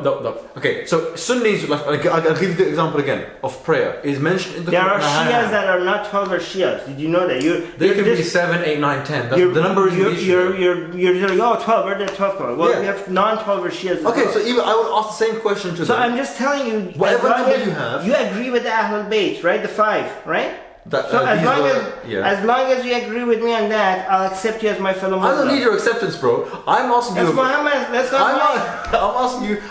Okay, so Sunnis, like I'll give you the example again of prayer. Is mentioned in the Quran. There are Shias that are not 12 or Shias. Did you know that? They could be 7, 8, 9, 10. The number is the issue. You're like, 12, where did 12 come? Well, we have non-12 or Shias. Okay, so even I would ask the same question to them. So I'm just telling you, whatever number you have, you agree with the Ahlul Bayt, right? The 5, right? That, so as long as you agree with me on that, I'll accept you as my fellow Muslim. I don't need your acceptance, bro. I'm asking you. I'm asking you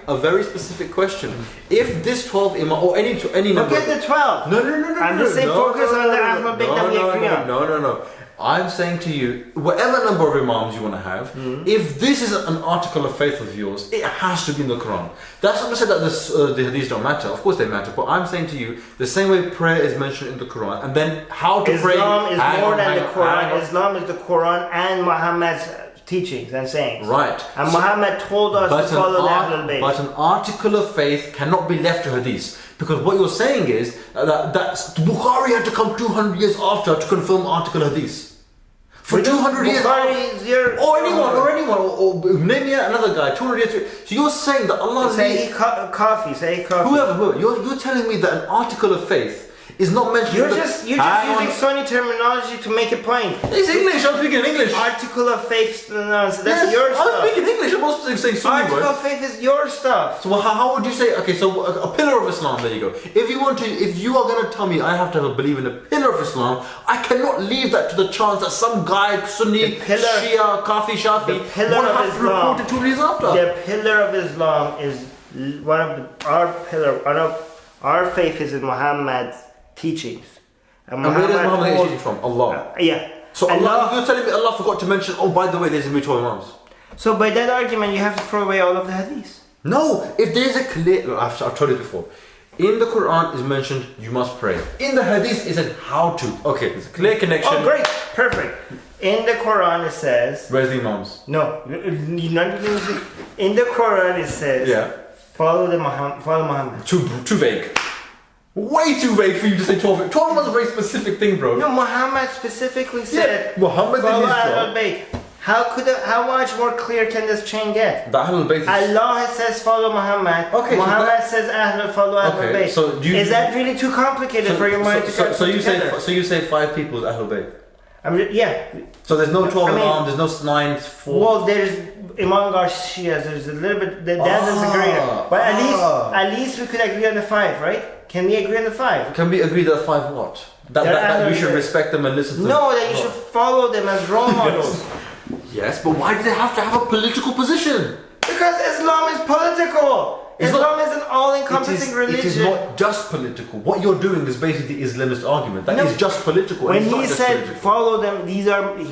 a very specific question. If this 12 Imam or any number. Forget the 12. No. I'm just saying focus on the Ahlul Bayt that we agree on. No. I'm saying to you, whatever number of imams you want to have, if this is an article of faith of yours, it has to be in the Quran. That's not to say that the hadiths don't matter. Of course they matter. But I'm saying to you, the same way prayer is mentioned in the Quran, and then how to pray. Islam is more than the Quran. Islam is the Quran and Muhammad's teachings and sayings. Right. And Muhammad told us to follow the Ahlul Bayt. But an article of faith cannot be left to hadith. Because what you're saying is that Bukhari had to come 200 years after to confirm article hadith. For 200 years, or anyone, or name me another guy, 200 years. So you're saying that Allah say coffee. Whoever, you're telling me that an article of faith is not mentioned. You're just using Sunni terminology to make a point. It's English. I'm speaking English. Article of faith. No, so that's your stuff. I'm speaking English. I'm not saying Sunni. Article of faith is your stuff. So how would you say? Okay, so a pillar of Islam. There you go. If you are going to tell me I have to have a belief in a pillar of Islam, I cannot leave that to the chance that some guy Sunni, Shia, Kafi, Shafi, will have to report it 2 days after. The pillar of Islam is our faith is in Muhammad's teachings. And where does Muhammad get teaching from? Allah. Yeah. So Allah, you're telling me Allah forgot to mention, oh, by the way, there's a 12 imams. So by that argument, you have to throw away all of the hadiths. No, if there's a clear, I've told you before, in the Quran is mentioned you must pray. In the hadith it said how to. Okay, there's a clear connection. Oh, great, perfect. In the Quran it says. Where's the imams? No, in the Quran it says. Follow Muhammad. Too vague. Way too vague for you to say 12. 12 was a very specific thing, bro. No, Muhammad specifically said. Muhammad follow Ahlul Bayt. How much more clear can this chain get? The Ahlul Bayt. Allah says follow Muhammad. Okay. Muhammad says follow Ahlul Bayt. So is that really too complicated for your mind to get together? So you say 5 people is Ahlul Bayt. I mean, yeah. So there's no 12 imam, there's no 9, 4. Well, there's among our Shias, there's a little bit. That doesn't agree. But at least we could agree on the 5, right? Can we agree on the 5? Can we agree that 5 what? That we should respect them and listen to them? No, that you should follow them as role models. Yes, but why do they have to have a political position? Because Islam is political. Islam is an all-encompassing religion. It is not just political. What you're doing is basically the Islamist argument. That is just political. When he said follow them,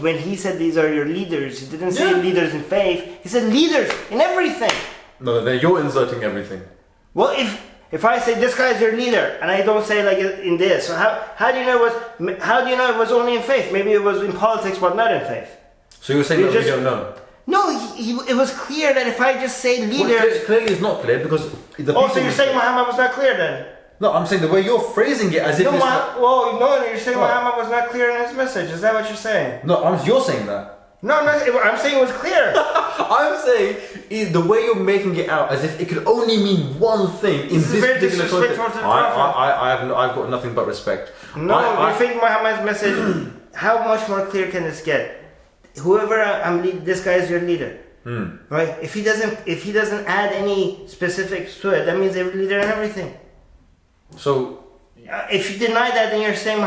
when he said these are your leaders, he didn't say leaders in faith. He said leaders in everything. No, then you're inserting everything. Well, if I say this guy is your leader and I don't say like in this, so how do you know it was only in faith? Maybe it was in politics, but not in faith. So you're saying that we don't know? No, it was clear that if I just say leader... Well, clearly it's not clear because... so you're saying Muhammad was not clear then? No, I'm saying the way you're phrasing it as if it's not... you're saying Muhammad was not clear in his message. Is that what you're saying? No, you're saying that. No, I'm saying it was clear. I'm saying the way you're making it out as if it could only mean one thing in this particular context. I've got nothing but respect. No, you think Muhammad's message... How much more clear can this get? Whoever this guy is your leader, right? If he doesn't add any specifics to it, that means they're leader in everything. So, if you deny that, then you're saying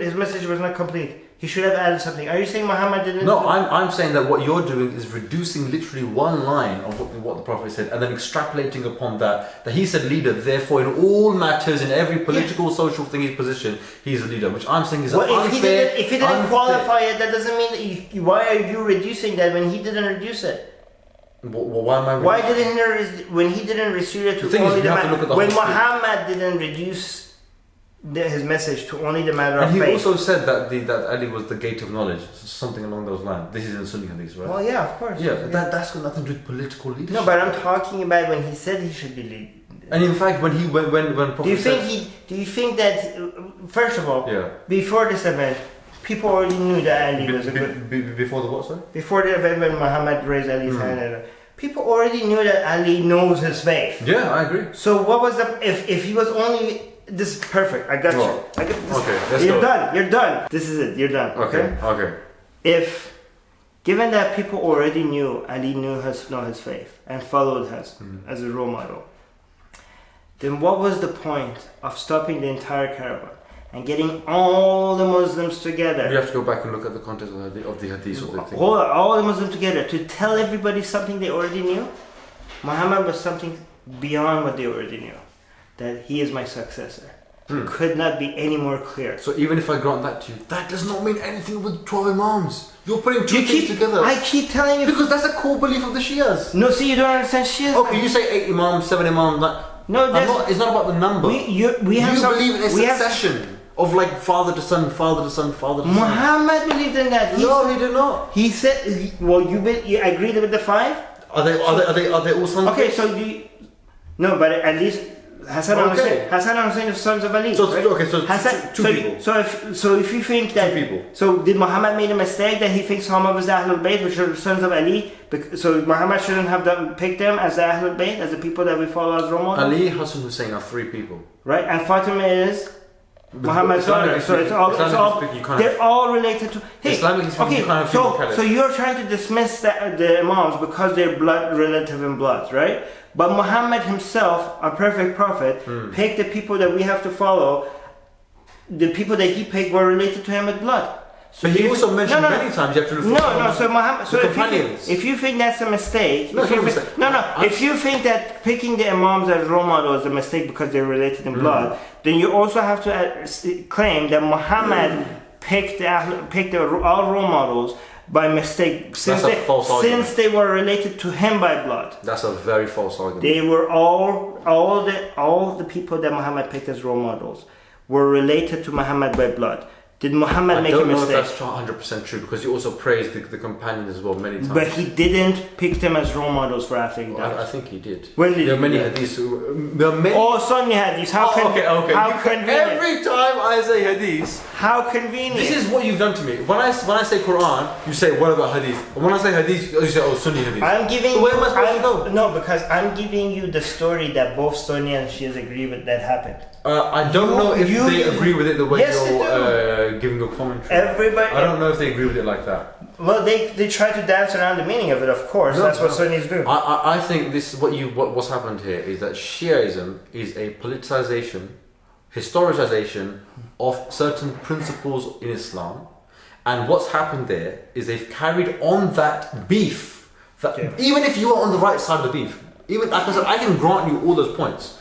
his message was not complete. He should have added something. Are you saying Muhammad didn't? No, I'm saying that what you're doing is reducing literally one line of what the Prophet said and then extrapolating upon that he said leader, therefore in all matters, in every political, social thing he's positioned, he's a leader, which I'm saying is unfair. If he didn't qualify it, that doesn't mean that why are you reducing that when he didn't reduce it? Why am I reducing? Why didn't when he didn't reduce it to only the matter? When Muhammad didn't reduce his message to only the matter of faith. And he also said that Ali was the gate of knowledge, something along those lines. This is in Sunni Hadith, right? Well, yeah, of course. Yeah, but that's got nothing to do with political leadership. No, but I'm talking about when he said he should be lead. And in fact, when Prophet do you think that first of all, before this event, people already knew that Ali was a good. Before the what, sorry? Before the event when Muhammad raised Ali's hand, people already knew that Ali knows his faith. Yeah, I agree. So what was if he was only. This is perfect. I got you. Okay, let's You're go. done. You're done. This is it. You're done. Okay. If, given that people already knew Ali knew his faith and followed his as a role model, then what was the point of stopping the entire caravan and getting all the Muslims together? You have to go back and look at the context of the hadith of the thing. Hold on, all the Muslims together to tell everybody something they already knew. Muhammad was something beyond what they already knew. That he is my successor. could not be any more clear. So even if I grant that to you, that does not mean anything with 12 Imams. You're putting two things together. I keep telling you. Because that's the core belief of the Shias. No, see, you don't understand Shias. Okay, you say 8 Imams, 7 Imams. No, it's not about the number. You believe in a succession of like father to son, father to son, father to son. Muhammad believed in that. He did not. He said, you agreed with the 5? Are they all sons? Okay, so no, but at least Hassan and Hussein are sons of Ali. So right? okay, so two people. So if you think that, 2 people. So did Muhammad made a mistake that he thinks some of his Ahlul Bayt, which are sons of Ali, so Muhammad shouldn't have picked them as the Ahlul Bayt, as the people that we follow as role models? Ali, Hassan, Hussein are 3 people. Right, and Fatima is Muhammad's daughter. So they're all related to. Hey, so you're trying to dismiss the Imams because they're blood relative in blood, right? But Muhammad himself, a perfect prophet, picked the people that we have to follow. The people that he picked were related to him with blood. So he also mentioned many times you have to look for So Muhammad. So companions. if you think that's a mistake, if you think that picking the Imams as role model is a mistake because they're related in blood, then you also have to claim that Muhammad picked all role models by mistake since they were related to him by blood. That's a very false argument. They were all the people that Muhammad picked as role models were related to Muhammad by blood. Did Muhammad make a mistake? I don't know if that's 100% true because he also praised the companions as well many times. But he didn't pick them as role models for after he died. I think he did. When did there are many hadiths. There are many. Oh, Sunni hadiths. How convenient. Every time I say hadiths. How convenient. This is what you've done to me. When I say Quran, you say what about hadith? And when I say hadith, you say Sunni hadith. I'm giving. So where am I supposed to go? No, because I'm giving you the story that both Sunni and Shias agree with that happened. I don't know if they agree with it the way you're giving your commentary. Everybody. I don't know if they agree with it like that. Well, they try to dance around the meaning of it. Of course, that's what Sunnis do. I think this what's happened here is that Shiaism is a politicization, historicization of certain principles in Islam, and what's happened there is they've carried on that beef. Even if you are on the right side of the beef, even like I said, I can grant you all those points.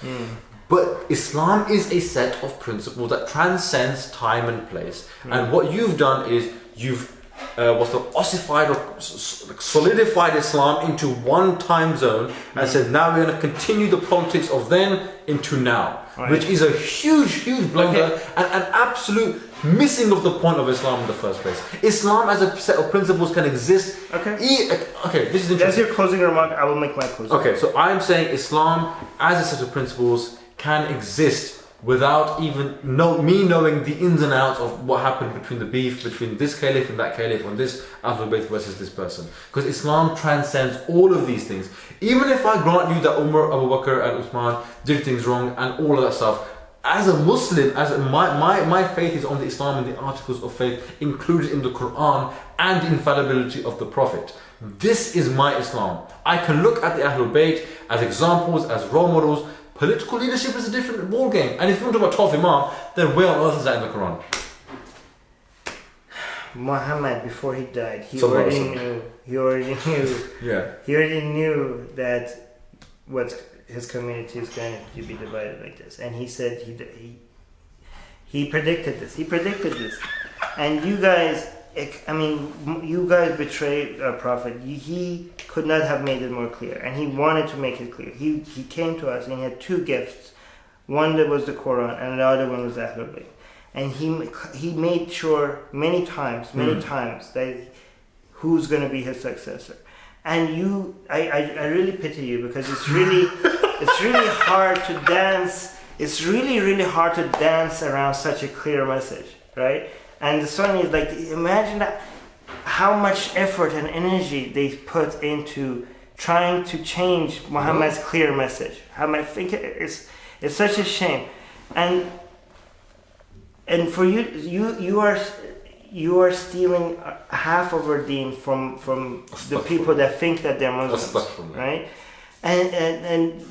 But Islam is a set of principles that transcends time and place. And what you've done is you've ossified or solidified Islam into one time zone and said now we're going to continue the politics of then into now. Which is a huge blunder and an absolute missing of the point of Islam in the first place. Islam as a set of principles can exist. Okay, this is interesting. That's your closing remark. I will make my closing. Okay, so I'm saying Islam as a set of principles can exist without even me knowing the ins and outs of what happened between the beef between this caliph and that caliph and this Ahlul Bayt versus this person. Because Islam transcends all of these things. Even if I grant you that Umar, Abu Bakr and Uthman did things wrong and all of that stuff, as a Muslim, my faith is on the Islam and the articles of faith included in the Quran and the infallibility of the Prophet. This is my Islam. I can look at the Ahlul Bayt as examples, as role models. Political leadership is a different ball game. And if you want to talk about 12 Imam, then where on earth is that in the Quran? Muhammad, before he died, he already knew that what his community is going to be divided like this. And he said he predicted this. And you guys, you guys betrayed our prophet. He could not have made it more clear, and he wanted to make it clear. He came to us and he had 2 gifts. One that was the Quran, and the other one was Ahlul Bayt. And he made sure many times that who's going to be his successor. And I really pity you because it's really hard to dance. It's really hard to dance around such a clear message, right? And the Sunnis, imagine that how much effort and energy they put into trying to change Muhammad's clear message. I think it's such a shame. And for you are stealing half of our deen from the people that think that they're Muslims, right? And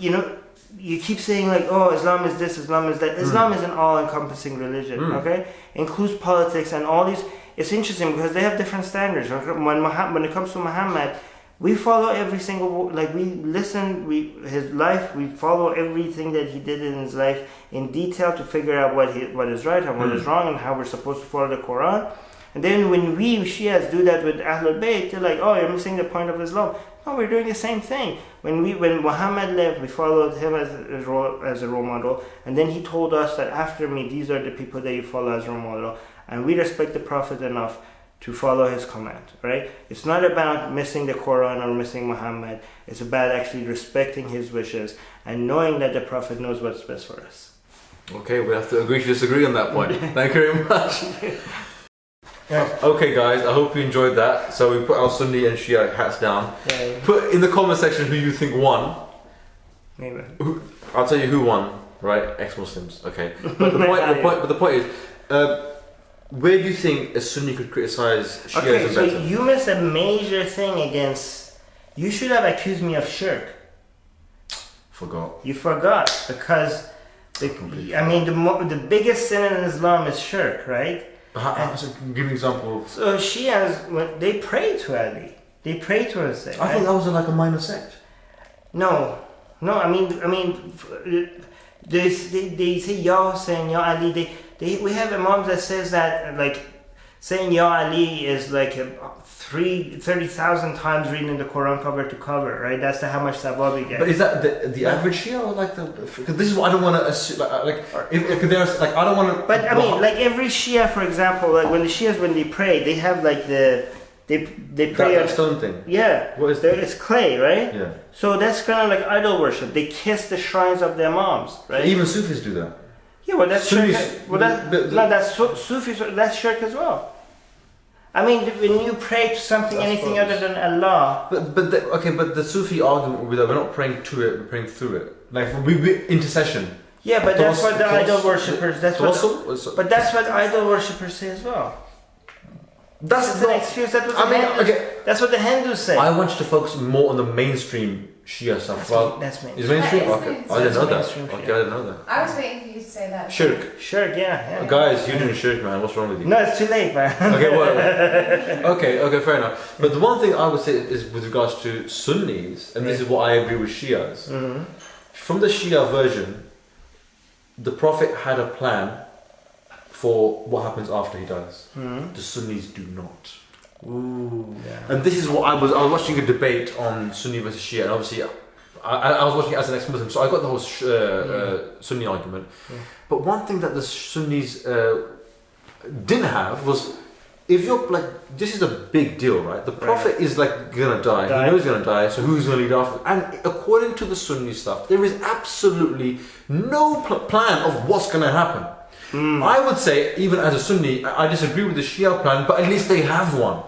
you keep saying Islam is this, Islam is that. Islam is an all-encompassing religion, okay? Includes politics and all these. It's interesting because they have different standards. When it comes to Muhammad, We follow every single, like we listen, his life, we follow everything that he did in his life in detail to figure out what is right and what is wrong and how we're supposed to follow the Quran. And then when we Shias do that with Ahlul Bayt, they're like, oh, you're missing the point of Islam. No, we're doing the same thing. When Muhammad lived, we followed him as a role model, and then he told us that after me, these are the people that you follow as role model, and we respect the Prophet enough to follow his command, right? It's not about missing the Quran or missing Muhammad. It's about actually respecting his wishes and knowing that the Prophet knows what's best for us. Okay, we have to agree to disagree on that point. Thank you very much. Okay guys, I hope you enjoyed that. So we put our Sunni and Shia hats down. Yeah. Put in the comment section who you think won. Maybe. I'll tell you who won, right? Ex-Muslims, okay. But the point is, where do you think a Sunni could criticize Shia Okay, better? so you missed a major thing against... You should have accused me of shirk. Forgot. You forgot, because... the biggest sin in Islam is shirk, right? So give me an example. So Shias, they pray to Ali. They pray to Hussein. I thought that was like a minor sect. No, I mean, they say Ya Hussein, Ya Ali. We have imams that says that like saying Ya Ali is like 30,000 times reading the Quran cover to cover, right? That's how much sawab you get. But is that the average Shia or like the? Because this is what I don't want to assume. If there's like I don't want to. But I mean, like every Shia, for example, like when the Shias when they pray, they have like they pray that stone thing. Yeah, What is that? It's clay, right? Yeah. So that's kind of like idol worship. They kiss the shrines of their imams, right? Even Sufis do that. Yeah, well that's Sunnis, shirk. Well, that's Sufi. That's shirk as well. I mean, when you pray to something, anything other than Allah. But the Sufi argument will be that we're not praying to it, we're praying through it. Like we intercession. Yeah, but that's what the idol worshippers. But that's what idol worshippers say as well. That's an excuse. That's what the Hindus say. I want you to focus more on the mainstream Shia stuff. That's mainstream. Is mainstream? That is Okay, mainstream. I didn't know that. Mainstream, Okay, yeah. I didn't know that. I was waiting for you to say that. Shirk. Shirk, yeah. Guys, you're doing shirk, man. What's wrong with you? No, it's too late, man. Okay, well, okay, fair enough. But the one thing I would say is with regards to Sunnis, and this is what I agree with Shias. Mm-hmm. From the Shia version, the Prophet had a plan for what happens after he dies. Mm-hmm. The Sunnis do not. Ooh, yeah. And this is what I was watching a debate on Sunni versus Shia, and obviously I was watching it as an ex-Muslim, so I got the whole Sunni argument. Yeah. But one thing that the Sunnis didn't have was, if you're like, this is a big deal, right? The Prophet is like gonna die. He knows he's gonna die, so who's gonna lead after? And according to the Sunni stuff, there is absolutely no plan of what's gonna happen. I would say, even as a Sunni, I disagree with the Shia plan, but at least they have one.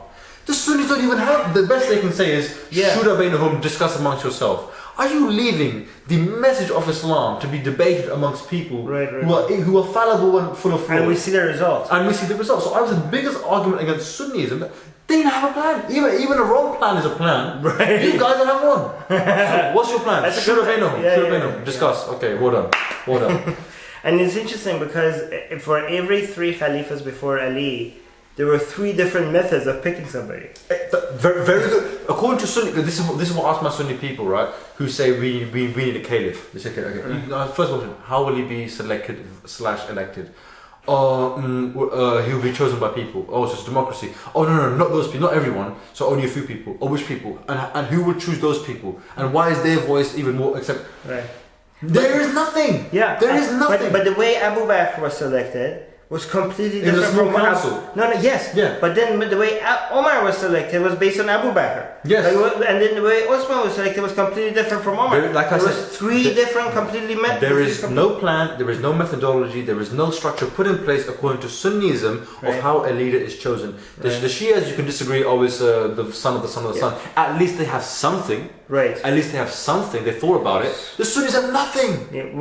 The Sunnis don't even have. The best they can say is, Shura bainahum, discuss amongst yourself. Are you leaving the message of Islam to be debated amongst people who are fallible and full of flaws? And we see the results. So I was the biggest argument against Sunnism. They didn't have a plan. Even a wrong plan is a plan. Right. You guys don't have one. So what's your plan? Shura bainahum. Discuss. Yeah. Okay, well done. And it's interesting because for every 3 Khalifas before Ali, there were 3 different methods of picking somebody. Very, very good. According to Sunni, this is what I ask my Sunni people, right? Who say we need a caliph. They say, okay. First question: how will he be selected / elected? He will be chosen by people. Oh, so it's democracy. Oh no, not those people, not everyone. So only a few people. Or which people? And who will choose those people? And why is their voice even more? Right. There is nothing. Yeah. There is nothing. But the way Abu Bakr was selected was completely different from council. Yes. Yeah. But then the way Omar was selected was based on Abu Bakr. Yes. And then the way Osman was selected was completely different from Omar. There was 3 different completely methods. There is no plan, there is no methodology, there is no structure put in place according to Sunnism of how a leader is chosen. The Shias, you can disagree, always the son of the son of the son. At least they have something. Right. At least they have something. They thought about it. The Sunnis have nothing. Yeah,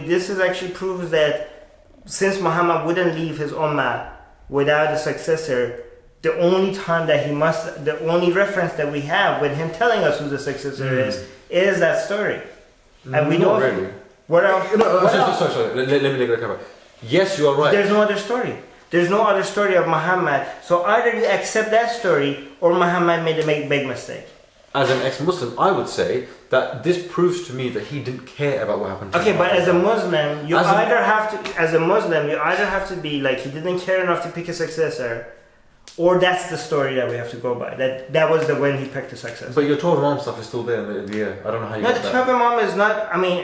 this is actually proves that since Muhammad wouldn't leave his ummah without a successor, the only reference that we have with him telling us who the successor is that story. And we don't really. What else? Sorry. Let me cover. Yes, you are right. There's no other story. There's no other story of Muhammad. So either you accept that story or Muhammad made a big mistake. as an ex-Muslim, I would say that this proves to me that he didn't care about what happened to Okay, him. but as a Muslim, you either have to be like he didn't care enough to pick a successor, or that's the story that we have to go by. That was the when he picked the successor. But your 12 Imam stuff is still there. I don't know how you. No, the 12 Imam is not. I mean,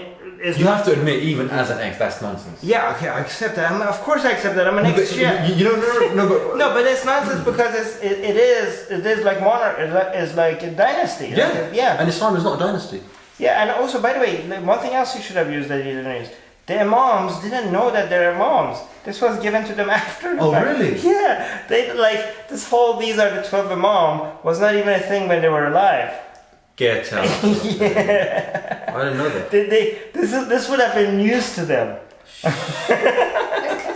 you have to admit, even as an ex, that's nonsense. Yeah, okay, I accept that. Of course, I accept that. I'm an ex-Shia. You don't know. No, but it's nonsense because it is like monarch. It's like a dynasty. Yeah, like yeah. And Islam is not a dynasty. Yeah, and also, by the way, one thing else you should have used that you didn't use. The Imams didn't know that they're Imams. This was given to them after the fact. Really? Yeah. They like this whole these are the 12 Imam was not even a thing when they were alive. Get out. Yeah. I didn't know that. This would have been news to them. It's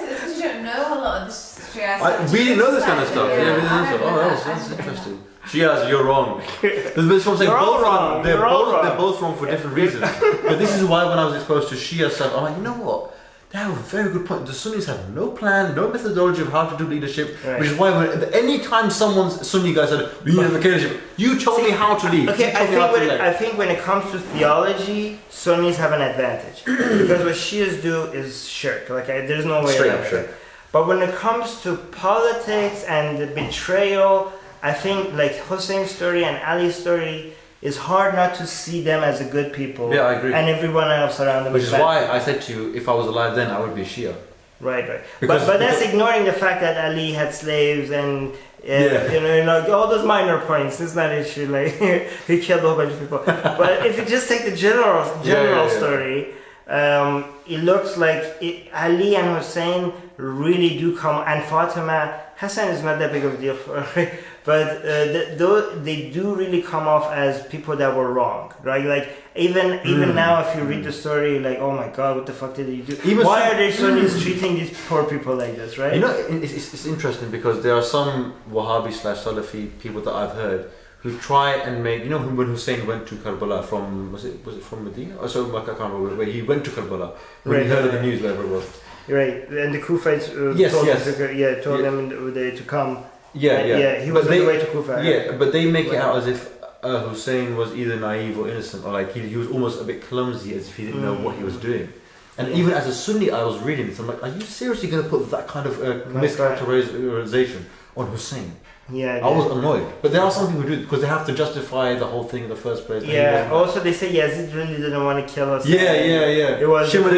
because you don't know a lot of this Shia. We didn't know this kind of stuff. Yeah, we didn't know stuff. Oh, that's interesting. Shias, you're wrong. That's what I'm saying. You're all wrong. They're both wrong for different reasons. But this is why when I was exposed to Shia stuff, I'm like, you know what? They have a very good point. The Sunnis have no plan, no methodology of how to do leadership, right. Which is why any time someone's Sunni guy said, we need to leadership, you told me how to lead. Okay, I think when it comes to theology, Sunnis have an advantage. Because what Shias do is shirk. Like, there's no way Straight around up it. shirk. But when it comes to politics and the betrayal, I think like Hussein's story and Ali's story is hard not to see them as a good people. Yeah, I agree. And everyone else around them. Which is why I said to you, if I was alive then, I would be Shia. Right. Because, but that's ignoring the fact that Ali had slaves and all those minor points. It's not an issue. Like he killed a whole bunch of people. But if you just take the general story, it looks like Ali and Hussein really do come, and Fatima. Hassan is not that big of a deal for her, but they do really come off as people that were wrong, right? Like even now, if you read the story, like, oh my God, what the fuck did he do? Why are they Sunnis treating these poor people like this, right? You know, it's interesting because there are some Wahhabi / Salafi people that I've heard who try and make, you know, when Hussein went to Karbala from, was it from Medina? Or so, I can't remember where he went to Karbala when he heard of the news, whatever it was. Right, and the Kufites told them to come. Yeah. He was on the way to Kufa. Yeah, but they make it out as if Hussein was either naive or innocent, or like he was almost a bit clumsy, as if he didn't know what he was doing. And even as a Sunni, I was reading this. I'm like, are you seriously going to put that kind of mischaracterization on Hussein? Yeah, I was annoyed. But there are some people who do it because they have to justify the whole thing in the first place. Yeah, also they say Yazid really didn't want to kill us. Yeah. It was Shimon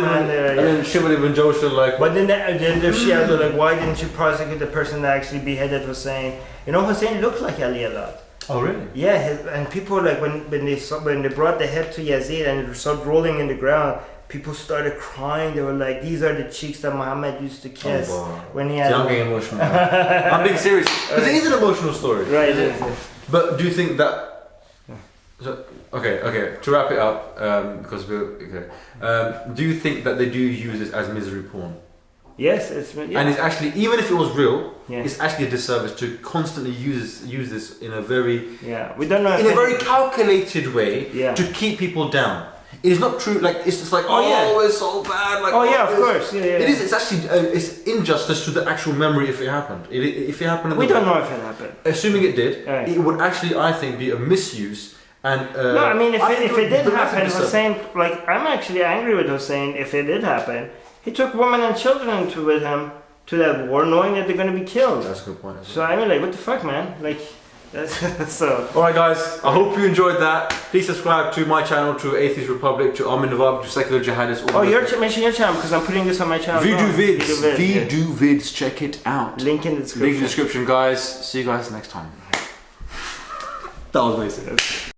ibn Joshua, like... But then the Shias were like, why didn't you prosecute the person that actually beheaded Hussein? You know, Hussein looked like Ali a lot. Oh, really? Yeah, and people like when they brought the head to Yazid and it started rolling in the ground, people started crying. They were like, these are the cheeks that Muhammad used to kiss when he had... I'm getting emotional. I'm being serious. Because it is an emotional story. Right, it is. But do you think that... So, okay, to wrap it up, because do you think that they do use this as misery porn? Yes, it's... Yeah. And it's actually, even if it was real, it's actually a disservice to constantly use this in a very... Yeah, we don't know... In a very calculated way to keep people down. It is not true. Like it's just like it's so bad. Like of course. Yeah. It is. It's actually it's injustice to the actual memory if it happened. If it happened, we don't know if it happened. Assuming it did, it would actually, I think, be a misuse. And no, I mean, if it did happen, Hussein. Like I'm actually angry with Hussein. If it did happen, he took women and children with him to that war, knowing that they're going to be killed. That's a good point. So I mean, like, what the fuck, man? Like. So. Alright guys, I hope you enjoyed that. Please subscribe to my channel, to Atheist Republic, to Armin Navabi, to Secular Jihadists. Mention your channel because I'm putting this on my channel. Vidz, Vidz, check it out. Link in the description. Link in the description, guys. See you guys next time. That was amazing.